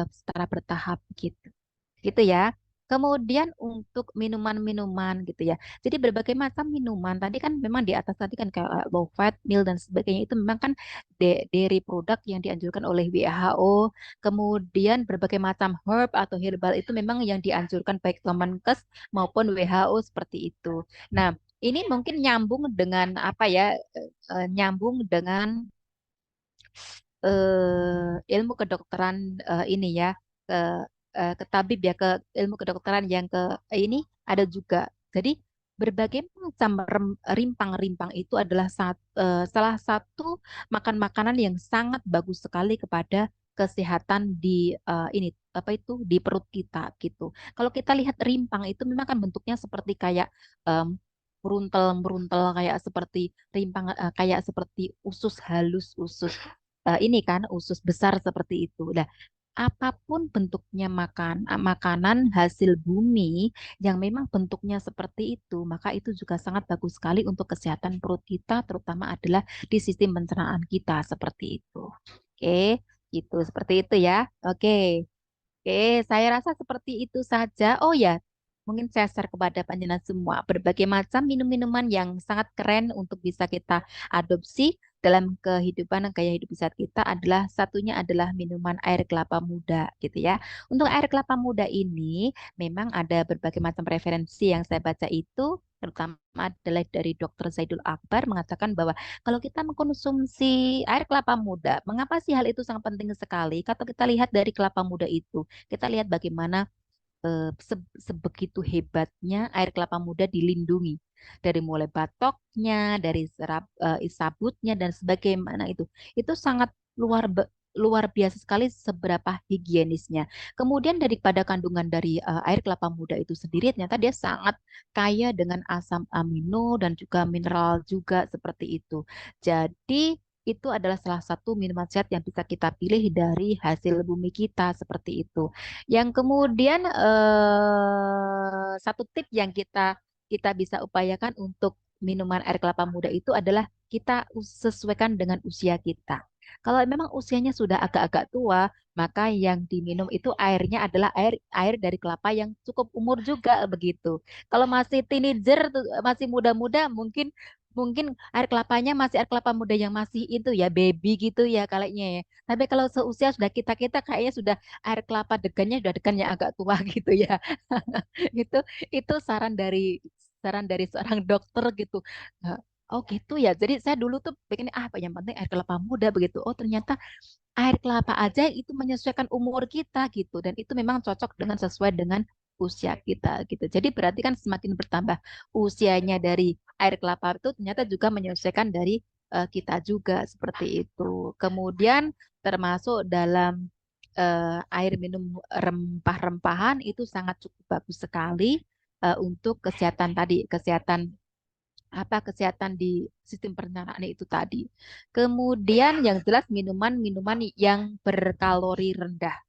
secara bertahap, gitu. Gitu ya. Kemudian untuk minuman-minuman gitu ya. Jadi berbagai macam minuman. Tadi kan memang di atas tadi kan kayak low fat, meal dan sebagainya itu memang kan dairy product yang dianjurkan oleh WHO. Kemudian berbagai macam herb atau herbal itu memang yang dianjurkan baik Kemenkes maupun WHO seperti itu. Nah, ini mungkin nyambung dengan apa ya? Nyambung dengan ilmu kedokteran ini ya ke tabib ya ke ilmu kedokteran yang ke ini ada juga. Jadi berbagai macam rimpang-rimpang itu adalah salah satu makan makanan yang sangat bagus sekali kepada kesehatan di ini apa itu di perut kita gitu. Kalau kita lihat rimpang itu memang kan bentuknya seperti kayak meruntel-meruntel kayak seperti rimpang kayak seperti usus halus usus ini kan usus besar seperti itu. Nah, apapun bentuknya makanan hasil bumi yang memang bentuknya seperti itu, maka itu juga sangat bagus sekali untuk kesehatan perut kita, terutama adalah di sistem pencernaan kita seperti itu. Oke, gitu seperti itu ya. Oke. Oke, saya rasa seperti itu saja. Oh ya, mungkin saya share kepada panjenengan semua berbagai macam minum-minuman yang sangat keren untuk bisa kita adopsi dalam kehidupan dan gaya hidup sehat kita adalah satunya adalah minuman air kelapa muda gitu ya. Untuk air kelapa muda ini memang ada berbagai macam referensi yang saya baca itu terutama adalah dari Dr. Zaidul Akbar mengatakan bahwa kalau kita mengkonsumsi air kelapa muda, mengapa sih hal itu sangat penting sekali? Kalau kita lihat dari kelapa muda itu, kita lihat bagaimana sebegitu hebatnya air kelapa muda dilindungi dari mulai batoknya, dari sabutnya dan sebagaimana itu. Itu sangat luar biasa sekali seberapa higienisnya. Kemudian daripada kandungan dari air kelapa muda itu sendiri ternyata dia sangat kaya dengan asam amino dan juga mineral juga seperti itu. Jadi itu adalah salah satu minuman sehat yang bisa kita pilih dari hasil bumi kita seperti itu. Yang kemudian satu tip yang kita bisa upayakan untuk minuman air kelapa muda itu adalah kita sesuaikan dengan usia kita. Kalau memang usianya sudah agak-agak tua, maka yang diminum itu airnya adalah air dari kelapa yang cukup umur juga begitu. Kalau masih teenager, masih muda-muda, mungkin mungkin air kelapanya masih air kelapa muda yang masih itu ya baby gitu ya kayaknya ya. Tapi kalau seusia sudah kita kayaknya sudah air kelapa degannya sudah degan yang agak tua gitu ya. Itu itu saran dari saran dari seorang dokter gitu. Nah, oh gitu ya. Jadi saya dulu tuh pengen apa yang penting air kelapa muda begitu. Oh ternyata air kelapa aja itu menyesuaikan umur kita gitu dan itu memang cocok dengan sesuai dengan usia kita gitu. Jadi berarti kan semakin bertambah usianya dari air kelapa itu ternyata juga menyesuaikan dari kita juga seperti itu. Kemudian termasuk dalam air minum rempah-rempahan itu sangat cukup bagus sekali untuk kesehatan tadi, kesehatan di sistem pencernaan itu tadi. Kemudian yang jelas minuman-minuman yang berkalori rendah.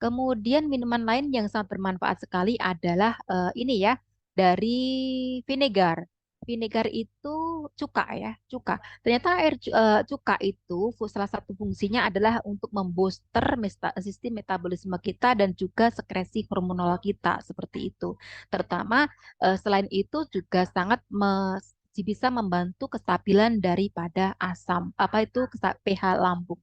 Kemudian minuman lain yang sangat bermanfaat sekali adalah ini ya, dari vinegar. Vinegar itu cuka ya, cuka. Ternyata cuka itu salah satu fungsinya adalah untuk membooster sistem metabolisme kita dan juga sekresi hormonal kita seperti itu. Terutama selain itu juga sangat bisa membantu kestabilan daripada asam, apa itu pH lambung.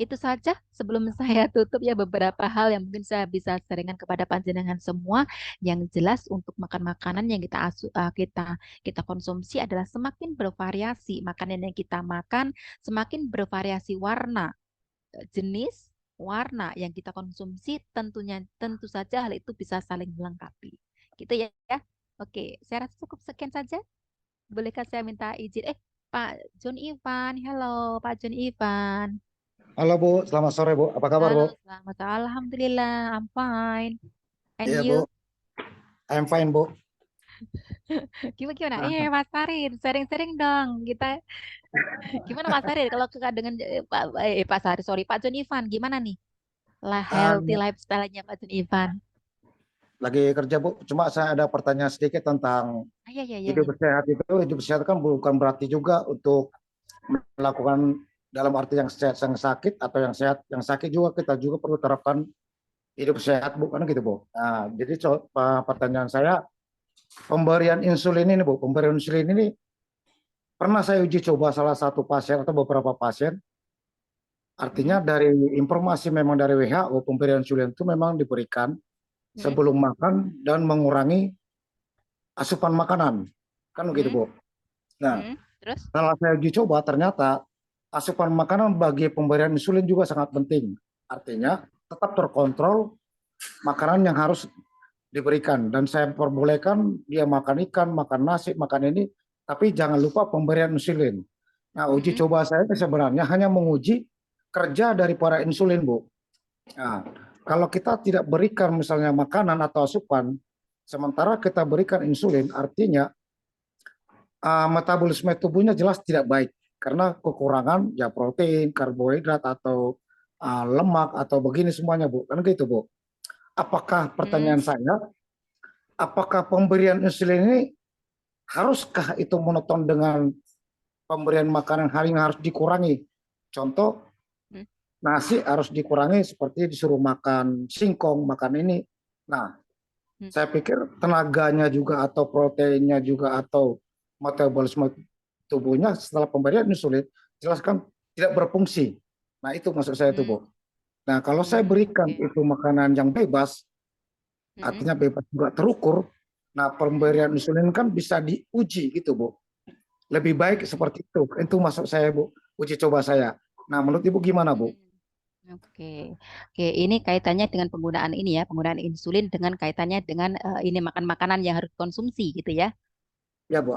Itu saja sebelum saya tutup ya beberapa hal yang mungkin saya bisa sharingkan kepada panjenengan semua. Yang jelas untuk makan makanan yang kita konsumsi adalah semakin bervariasi makanan yang kita makan, semakin bervariasi warna, jenis, warna yang kita konsumsi tentu saja hal itu bisa saling melengkapi. Gitu ya. Oke, saya rasa cukup sekian saja. Bolehkah saya minta izin? Pak John Ivan, hello Pak John Ivan. Halo Bu, selamat sore Bu. Apa kabar Bu? Halo, selamat. Alhamdulillah, I'm fine. And Iya you? Bu, I'm fine Bu. Gimana? Mas Farid, sharing-sharing dong. Gimana Mas Farid kalau dengan Pak Farid, sorry, Pak John Ivan, gimana nih? Healthy lifestyle-nya Pak John Ivan. Lagi kerja Bu, cuma saya ada pertanyaan sedikit tentang Iya. hidup sehat itu. Hidup sehat kan bukan berarti juga untuk melakukan dalam arti yang sehat yang sakit atau yang sehat yang sakit juga kita juga perlu terapkan hidup sehat Bu, kan gitu Bu. Nah, jadi pertanyaan saya, pemberian insulin ini Bu, pemberian insulin ini pernah saya uji coba salah satu pasien atau beberapa pasien. Artinya dari informasi memang dari WHO, pemberian insulin itu memang diberikan sebelum makan dan mengurangi asupan makanan, kan begitu Bu. Nah, Terus? setelah saya uji coba ternyata asupan makanan bagi pemberian insulin juga sangat penting. Artinya tetap terkontrol makanan yang harus diberikan dan saya perbolehkan dia makan ikan, makan nasi, makan ini, tapi jangan lupa pemberian insulin. Nah, uji coba saya sebenarnya hanya menguji kerja dari para insulin Bu. Nah, kalau kita tidak berikan misalnya makanan atau asupan, sementara kita berikan insulin, artinya metabolisme tubuhnya jelas tidak baik karena kekurangan ya protein, karbohidrat atau lemak atau begini semuanya Bu, kan gitu Bu. Apakah pertanyaan saya, apakah pemberian insulin ini haruskah itu monoton dengan pemberian makanan yang harus dikurangi? Contoh, nasi harus dikurangi seperti disuruh makan singkong, makan ini. Nah, saya pikir tenaganya juga atau proteinnya juga atau metabolisme tubuhnya setelah pemberian insulin jelaskan tidak berfungsi. Nah, itu maksud saya itu Bu. Nah, kalau saya berikan itu makanan yang bebas, artinya bebas juga terukur, nah pemberian insulin kan bisa diuji gitu Bu. Lebih baik seperti itu. Itu maksud saya Bu, uji coba saya. Nah, menurut Ibu gimana Bu? Oke, ini kaitannya dengan penggunaan ini ya, penggunaan insulin dengan kaitannya dengan ini makan makanan yang harus konsumsi gitu ya. Ya Bu.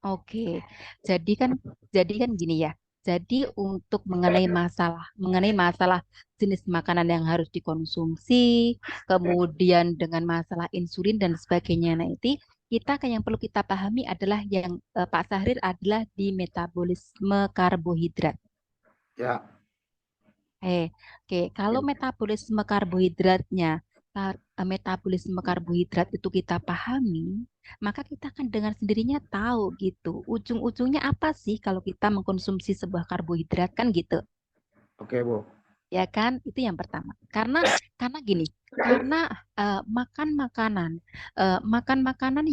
Oke, jadi kan gini ya. Jadi untuk mengenai masalah jenis makanan yang harus dikonsumsi, kemudian dengan masalah insulin dan sebagainya, nah itu kita yang perlu kita pahami adalah yang Pak Sahrir adalah di metabolisme karbohidrat. Ya. Oke, kalau metabolisme karbohidrat itu kita pahami, maka kita akan dengan sendirinya tahu gitu. Ujung-ujungnya apa sih kalau kita mengkonsumsi sebuah karbohidrat kan gitu. Oke Bu. Ya kan, itu yang pertama. Karena gini, karena makan makanan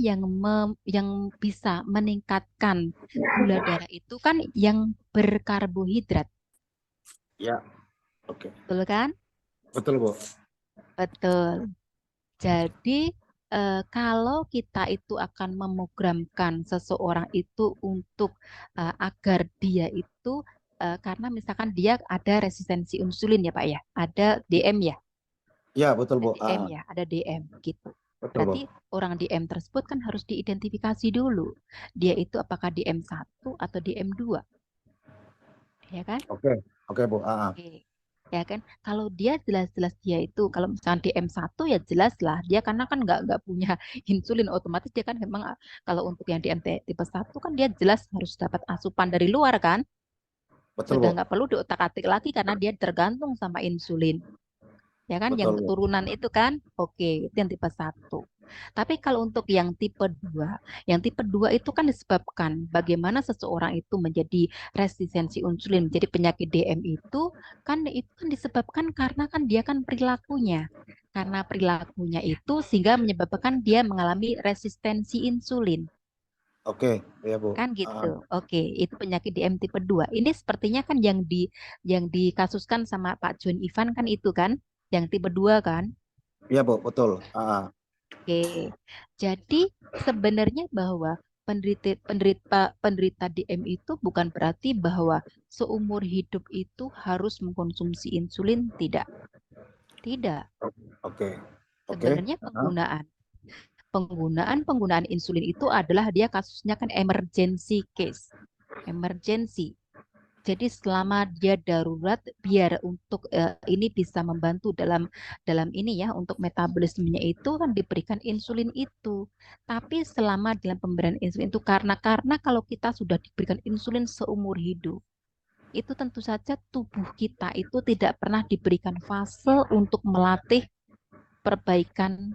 yang bisa meningkatkan gula darah itu kan yang berkarbohidrat. Ya. Oke. Betul kan? Betul Bu. Betul. Jadi kalau kita itu akan memprogramkan seseorang itu untuk agar dia itu karena misalkan dia ada resistensi insulin ya Pak ya, ada DM ya, Ya, betul Bu. DM ya, ada DM gitu. Betul Bu. Berarti orang DM tersebut kan harus diidentifikasi dulu. Dia itu apakah DM 1 atau DM 2. Ya kan? Oke, oke Bu. Oke. Ya kan, kalau dia jelas-jelas dia itu kalau misalkan DM1 ya jelas lah dia karena kan nggak punya insulin, otomatis dia kan memang kalau untuk yang DM tipe 1 kan dia jelas harus dapat asupan dari luar kan, Betul sudah Bu. nggak perlu diotak-atik lagi karena dia tergantung sama insulin. Ya kan, yang Betul Bu. keturunan itu kan, oke, itu yang tipe 1. Tapi kalau untuk yang tipe 2 itu kan disebabkan bagaimana seseorang itu menjadi resistensi insulin, menjadi penyakit DM itu kan disebabkan karena kan dia kan perilakunya. Karena perilakunya itu sehingga menyebabkan dia mengalami resistensi insulin. Oke, ya Bu. Kan gitu. Oke, itu penyakit DM tipe 2. Ini sepertinya kan yang dikasuskan sama Pak John Ivan kan itu kan, yang tipe 2 kan? Iya Bu, betul. Oke, jadi sebenarnya bahwa penderita DM itu bukan berarti bahwa seumur hidup itu harus mengkonsumsi insulin, tidak. Tidak. Oke. Sebenarnya penggunaan insulin itu adalah dia kasusnya kan emergency case. Emergency. Jadi selama dia darurat, biar untuk ini bisa membantu dalam ini ya, untuk metabolismenya itu kan diberikan insulin itu. Tapi selama dalam pemberian insulin itu karena kalau kita sudah diberikan insulin seumur hidup, itu tentu saja tubuh kita itu tidak pernah diberikan fase untuk melatih perbaikan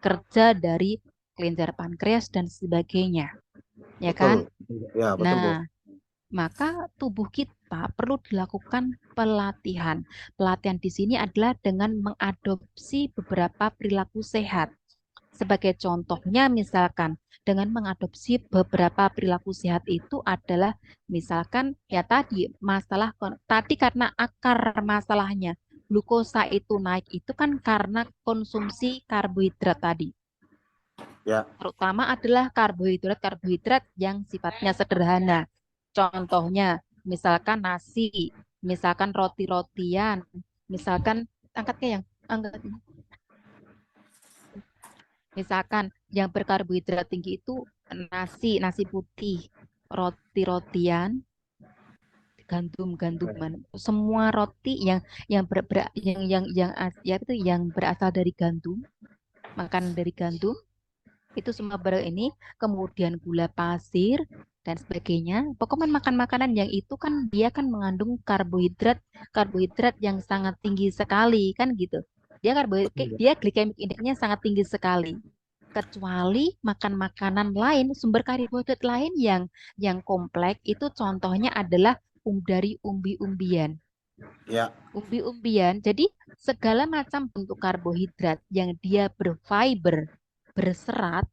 kerja dari kelenjar pankreas dan sebagainya. Ya kan? Ya, betul Bu. Nah, maka tubuh kita perlu dilakukan pelatihan. Pelatihan di sini adalah dengan mengadopsi beberapa perilaku sehat. Sebagai contohnya misalkan dengan mengadopsi beberapa perilaku sehat itu adalah misalkan ya tadi karena akar masalahnya glukosa itu naik itu kan karena konsumsi karbohidrat tadi. Ya. Terutama adalah karbohidrat yang sifatnya sederhana. Contohnya, misalkan nasi, misalkan roti-rotian, misalkan misalkan yang berkarbohidrat tinggi itu nasi putih, roti-rotian, gandum-ganduman, semua roti yang berasal dari gandum, makanan dari gandum. Itu semua ini, kemudian gula pasir dan sebagainya. Pokoknya makan makanan yang itu kan dia kan mengandung karbohidrat yang sangat tinggi sekali kan gitu. Dia glikemik indeksnya sangat tinggi sekali. Kecuali makan makanan lain, sumber karbohidrat lain yang kompleks itu contohnya adalah dari umbi-umbian. Ya. Umbi-umbian. Jadi segala macam bentuk karbohidrat yang dia berfiber, berserat,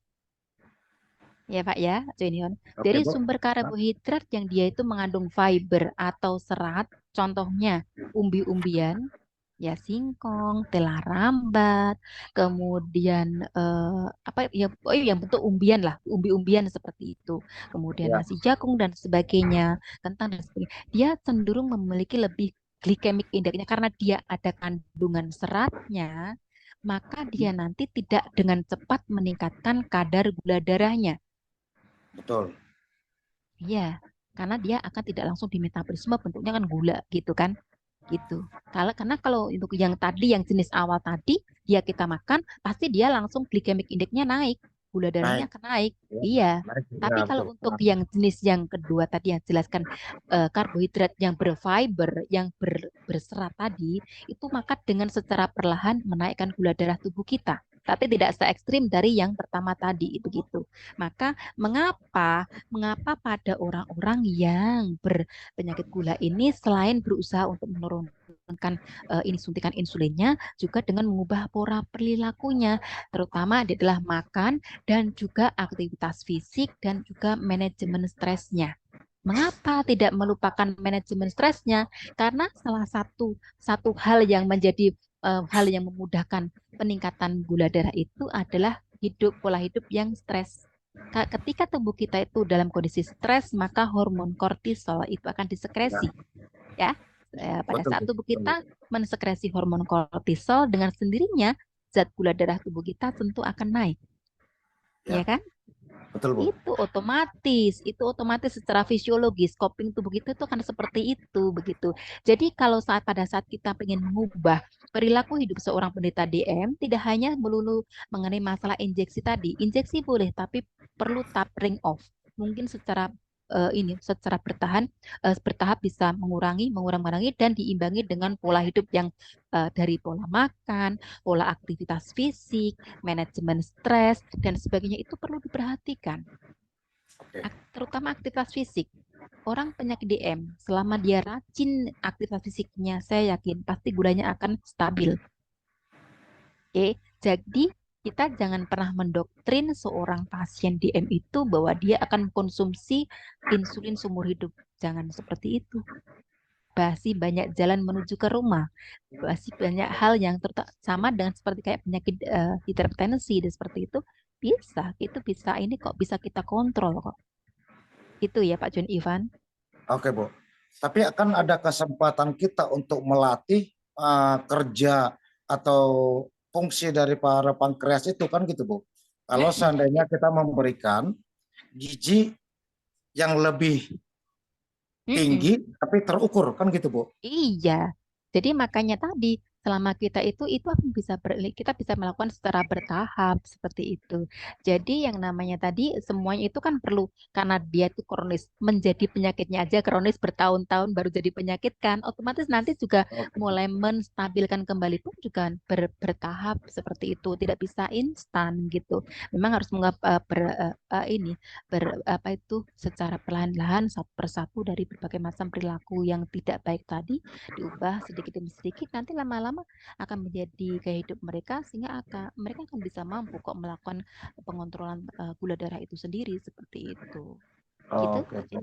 ya Pak ya, Junior. Dari sumber karbohidrat yang dia itu mengandung fiber atau serat, contohnya umbi-umbian, ya singkong, tela rambat, kemudian yang bentuk umbian lah, umbi-umbian seperti itu, kemudian nasi jagung dan sebagainya, kentang dan sebagainya. Dia cenderung memiliki lebih glikemik indeksnya karena dia ada kandungan seratnya, maka dia nanti tidak dengan cepat meningkatkan kadar gula darahnya. Betul. Iya, karena dia akan tidak langsung di metabolisme, bentuknya kan gula gitu kan. Gitu. Karena kalau untuk yang tadi, yang jenis awal tadi, dia kita makan, pasti dia langsung glikemik indeksnya naik. Gula darahnya akan naik. Iya. Tapi kalau untuk yang jenis yang kedua tadi yang jelaskan karbohidrat yang berfiber, yang berserat tadi, itu maka dengan secara perlahan menaikkan gula darah tubuh kita. Tapi tidak se ekstrim dari yang pertama tadi, begitu. Maka mengapa pada orang-orang yang berpenyakit gula ini selain berusaha untuk menurunkan suntikan insulinnya, juga dengan mengubah pola perilakunya, terutama adalah makan dan juga aktivitas fisik dan juga manajemen stresnya. Mengapa tidak melupakan manajemen stresnya? Karena salah satu hal yang menjadi hal yang memudahkan peningkatan gula darah itu adalah pola hidup yang stres. Ketika tubuh kita itu dalam kondisi stres, maka hormon kortisol itu akan disekresi. Ya, pada Betul, saat Bu. tubuh kita mensekresi hormon kortisol, dengan sendirinya zat gula darah tubuh kita tentu akan naik. Ya Ya. kan? Betul, Bu. Itu otomatis secara fisiologis coping tubuh kita itu akan seperti itu begitu. Jadi kalau pada saat kita ingin mengubah perilaku hidup seorang penderita DM, tidak hanya melulu mengenai masalah injeksi tadi. Injeksi boleh, tapi perlu tapering off. Mungkin secara bertahap bisa mengurangi dan diimbangi dengan pola hidup yang dari pola makan, pola aktivitas fisik, manajemen stres dan sebagainya itu perlu diperhatikan. Oke. Terutama aktivitas fisik. Orang penyakit DM selama dia rajin aktivitas fisiknya, saya yakin pasti gulanya akan stabil. Oke, jadi kita jangan pernah mendoktrin seorang pasien DM itu bahwa dia akan konsumsi insulin seumur hidup. Jangan seperti itu. Masih banyak jalan menuju ke rumah. Masih banyak hal yang sama dengan seperti kayak penyakit hipertensi dan seperti itu. Itu bisa ini kok bisa kita kontrol kok. Itu ya Pak John Ivan. Oke, Bu. Tapi akan ada kesempatan kita untuk melatih kerja atau fungsi dari para pankreas itu kan gitu, Bu. Kalau seandainya kita memberikan gizi yang lebih tinggi tapi terukur kan gitu, Bu. Iya. Jadi makanya tadi selama kita itu kita bisa melakukan secara bertahap seperti itu. Jadi yang namanya tadi semuanya itu kan perlu, karena dia itu kronis, menjadi penyakitnya aja kronis bertahun-tahun baru jadi penyakit kan, otomatis nanti juga mulai menstabilkan kembali pun juga bertahap seperti itu, tidak bisa instan gitu. Memang harus secara perlahan-lahan satu persatu dari berbagai macam perilaku yang tidak baik tadi diubah sedikit demi sedikit, nanti lama-lama akan menjadi gaya hidup mereka sehingga mereka akan bisa mampu kok melakukan pengontrolan gula darah itu sendiri seperti itu. Gitu. Oke.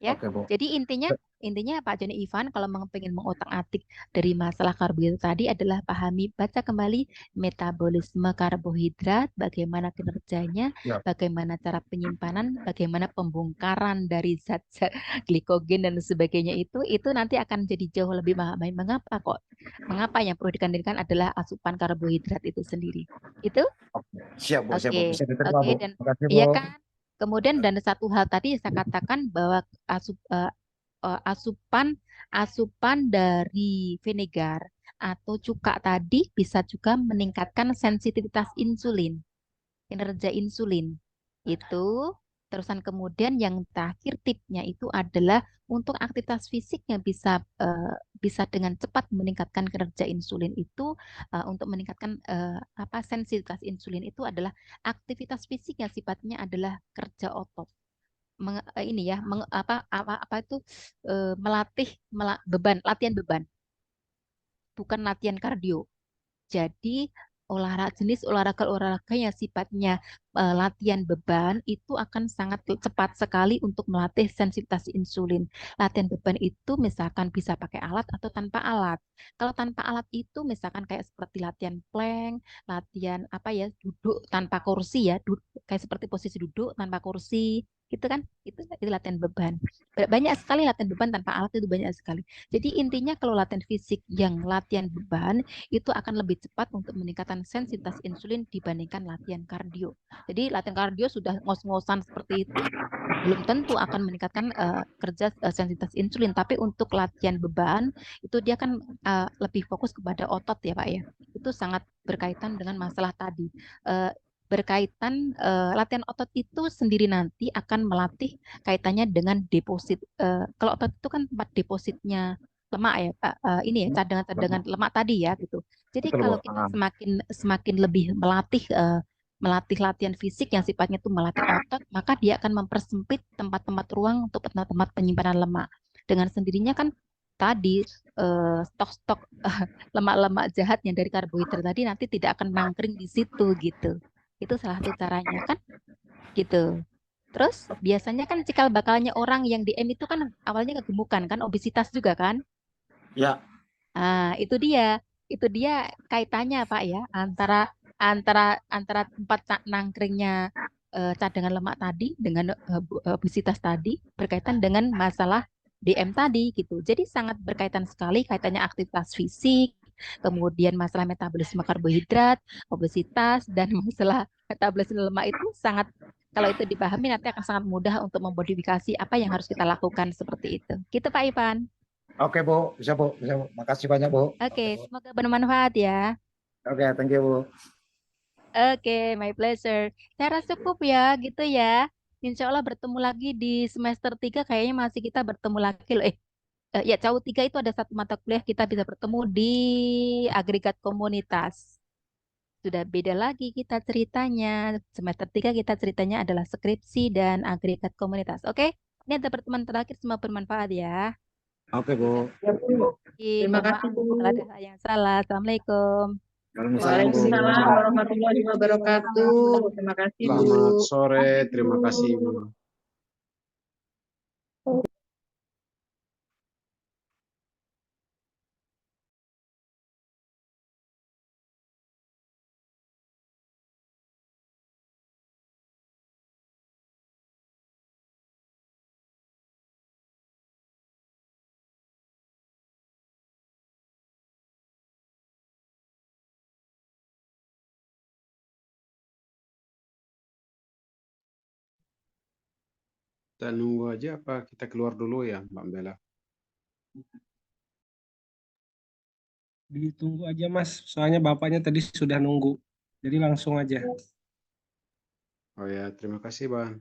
Ya. Oke, Bu. Jadi intinya Pak Joni Ivan kalau ingin mengotak-atik dari masalah karbohidrat tadi adalah baca kembali metabolisme karbohidrat, bagaimana kinerjanya, Ya. bagaimana cara penyimpanan, bagaimana pembongkaran dari zat-zat glikogen dan sebagainya itu nanti akan jadi jauh lebih baik. Mengapa yang perlu dikendalikan adalah asupan karbohidrat itu sendiri. Itu? Siap, Bu. Siap, Bu. Bisa diterima, Oke, Bu. dan Terima kasih, Bu. iya kan? Kemudian dan satu hal tadi saya katakan bahwa asupan dari vinegar atau cuka tadi bisa juga meningkatkan sensitivitas insulin, kinerja insulin. Itu terusan kemudian yang terakhir tipnya itu adalah untuk aktivitas fisik yang bisa dengan cepat meningkatkan kinerja insulin itu, untuk meningkatkan sensitivitas insulin itu adalah aktivitas fisik yang sifatnya adalah kerja otot. Melatih latihan beban, bukan latihan kardio. Jadi jenis olahraga yang sifatnya latihan beban itu akan sangat cepat sekali untuk melatih sensitivitas insulin. Latihan beban itu misalkan bisa pakai alat atau tanpa alat. Kalau tanpa alat itu misalkan kayak seperti latihan plank, latihan duduk tanpa kursi ya, kayak seperti posisi duduk tanpa kursi, gitu kan? Itu latihan beban. Banyak sekali latihan beban tanpa alat itu banyak sekali. Jadi intinya kalau latihan fisik yang latihan beban itu akan lebih cepat untuk meningkatkan sensitivitas insulin dibandingkan latihan kardio. Jadi latihan kardio sudah ngos-ngosan seperti itu belum tentu akan meningkatkan kerja sensitivitas insulin, tapi untuk latihan beban itu dia kan lebih fokus kepada otot ya Pak ya. Itu sangat berkaitan dengan masalah tadi. Latihan otot itu sendiri nanti akan melatih kaitannya dengan deposit. Kalau otot itu kan tempat depositnya lemak ya Pak, ini ya cadangan lemak tadi ya gitu. Jadi Betul, kalau Bu. kita semakin lebih melatih latihan fisik yang sifatnya itu melatih otot, maka dia akan mempersempit tempat-tempat ruang untuk tempat penyimpanan lemak. Dengan sendirinya kan tadi stok-stok lemak-lemak jahat yang dari karbohidrat tadi nanti tidak akan nangkring di situ gitu. Itu salah satu caranya kan gitu. Terus biasanya kan cikal bakalnya orang yang DM itu kan awalnya kegemukan kan, obesitas juga kan? Ya. Itu dia kaitannya Pak ya, antara antara tempat nangkringnya cadangan lemak tadi dengan obesitas tadi berkaitan dengan masalah DM tadi gitu. Jadi sangat berkaitan sekali kaitannya aktivitas fisik, kemudian masalah metabolisme karbohidrat, obesitas dan masalah metabolisme lemak itu sangat kalau itu dipahami nanti akan sangat mudah untuk memodifikasi apa yang harus kita lakukan seperti itu. Gitu Pak Ivan. Oke Bu, bisa Bu, bisa Bu. Makasih banyak Bu. Oke, semoga bermanfaat ya. Oke, thank you Bu. Oke, my pleasure. Saya rasa cukup ya, gitu ya. Insya Allah bertemu lagi di semester 3, kayaknya masih kita bertemu lagi loh. Ya, CAU 3 itu ada satu mata kuliah kita bisa bertemu di agregat komunitas. Sudah beda lagi kita ceritanya. Semester 3 kita ceritanya adalah skripsi dan agregat komunitas. Oke, ini ada pertemuan terakhir, semua bermanfaat ya. Oke Bu. Terima kasih Bu. Kalau ada hal yang salah. Assalamualaikum. Waalaikumsalam warahmatullahi wabarakatuh. Terima kasih Bu. Selamat sore, terima kasih Bu. Kita nunggu aja apa kita keluar dulu ya Mbak Bella? Ditunggu aja Mas, soalnya bapaknya tadi sudah nunggu. Jadi langsung aja. Oh ya, terima kasih Bang.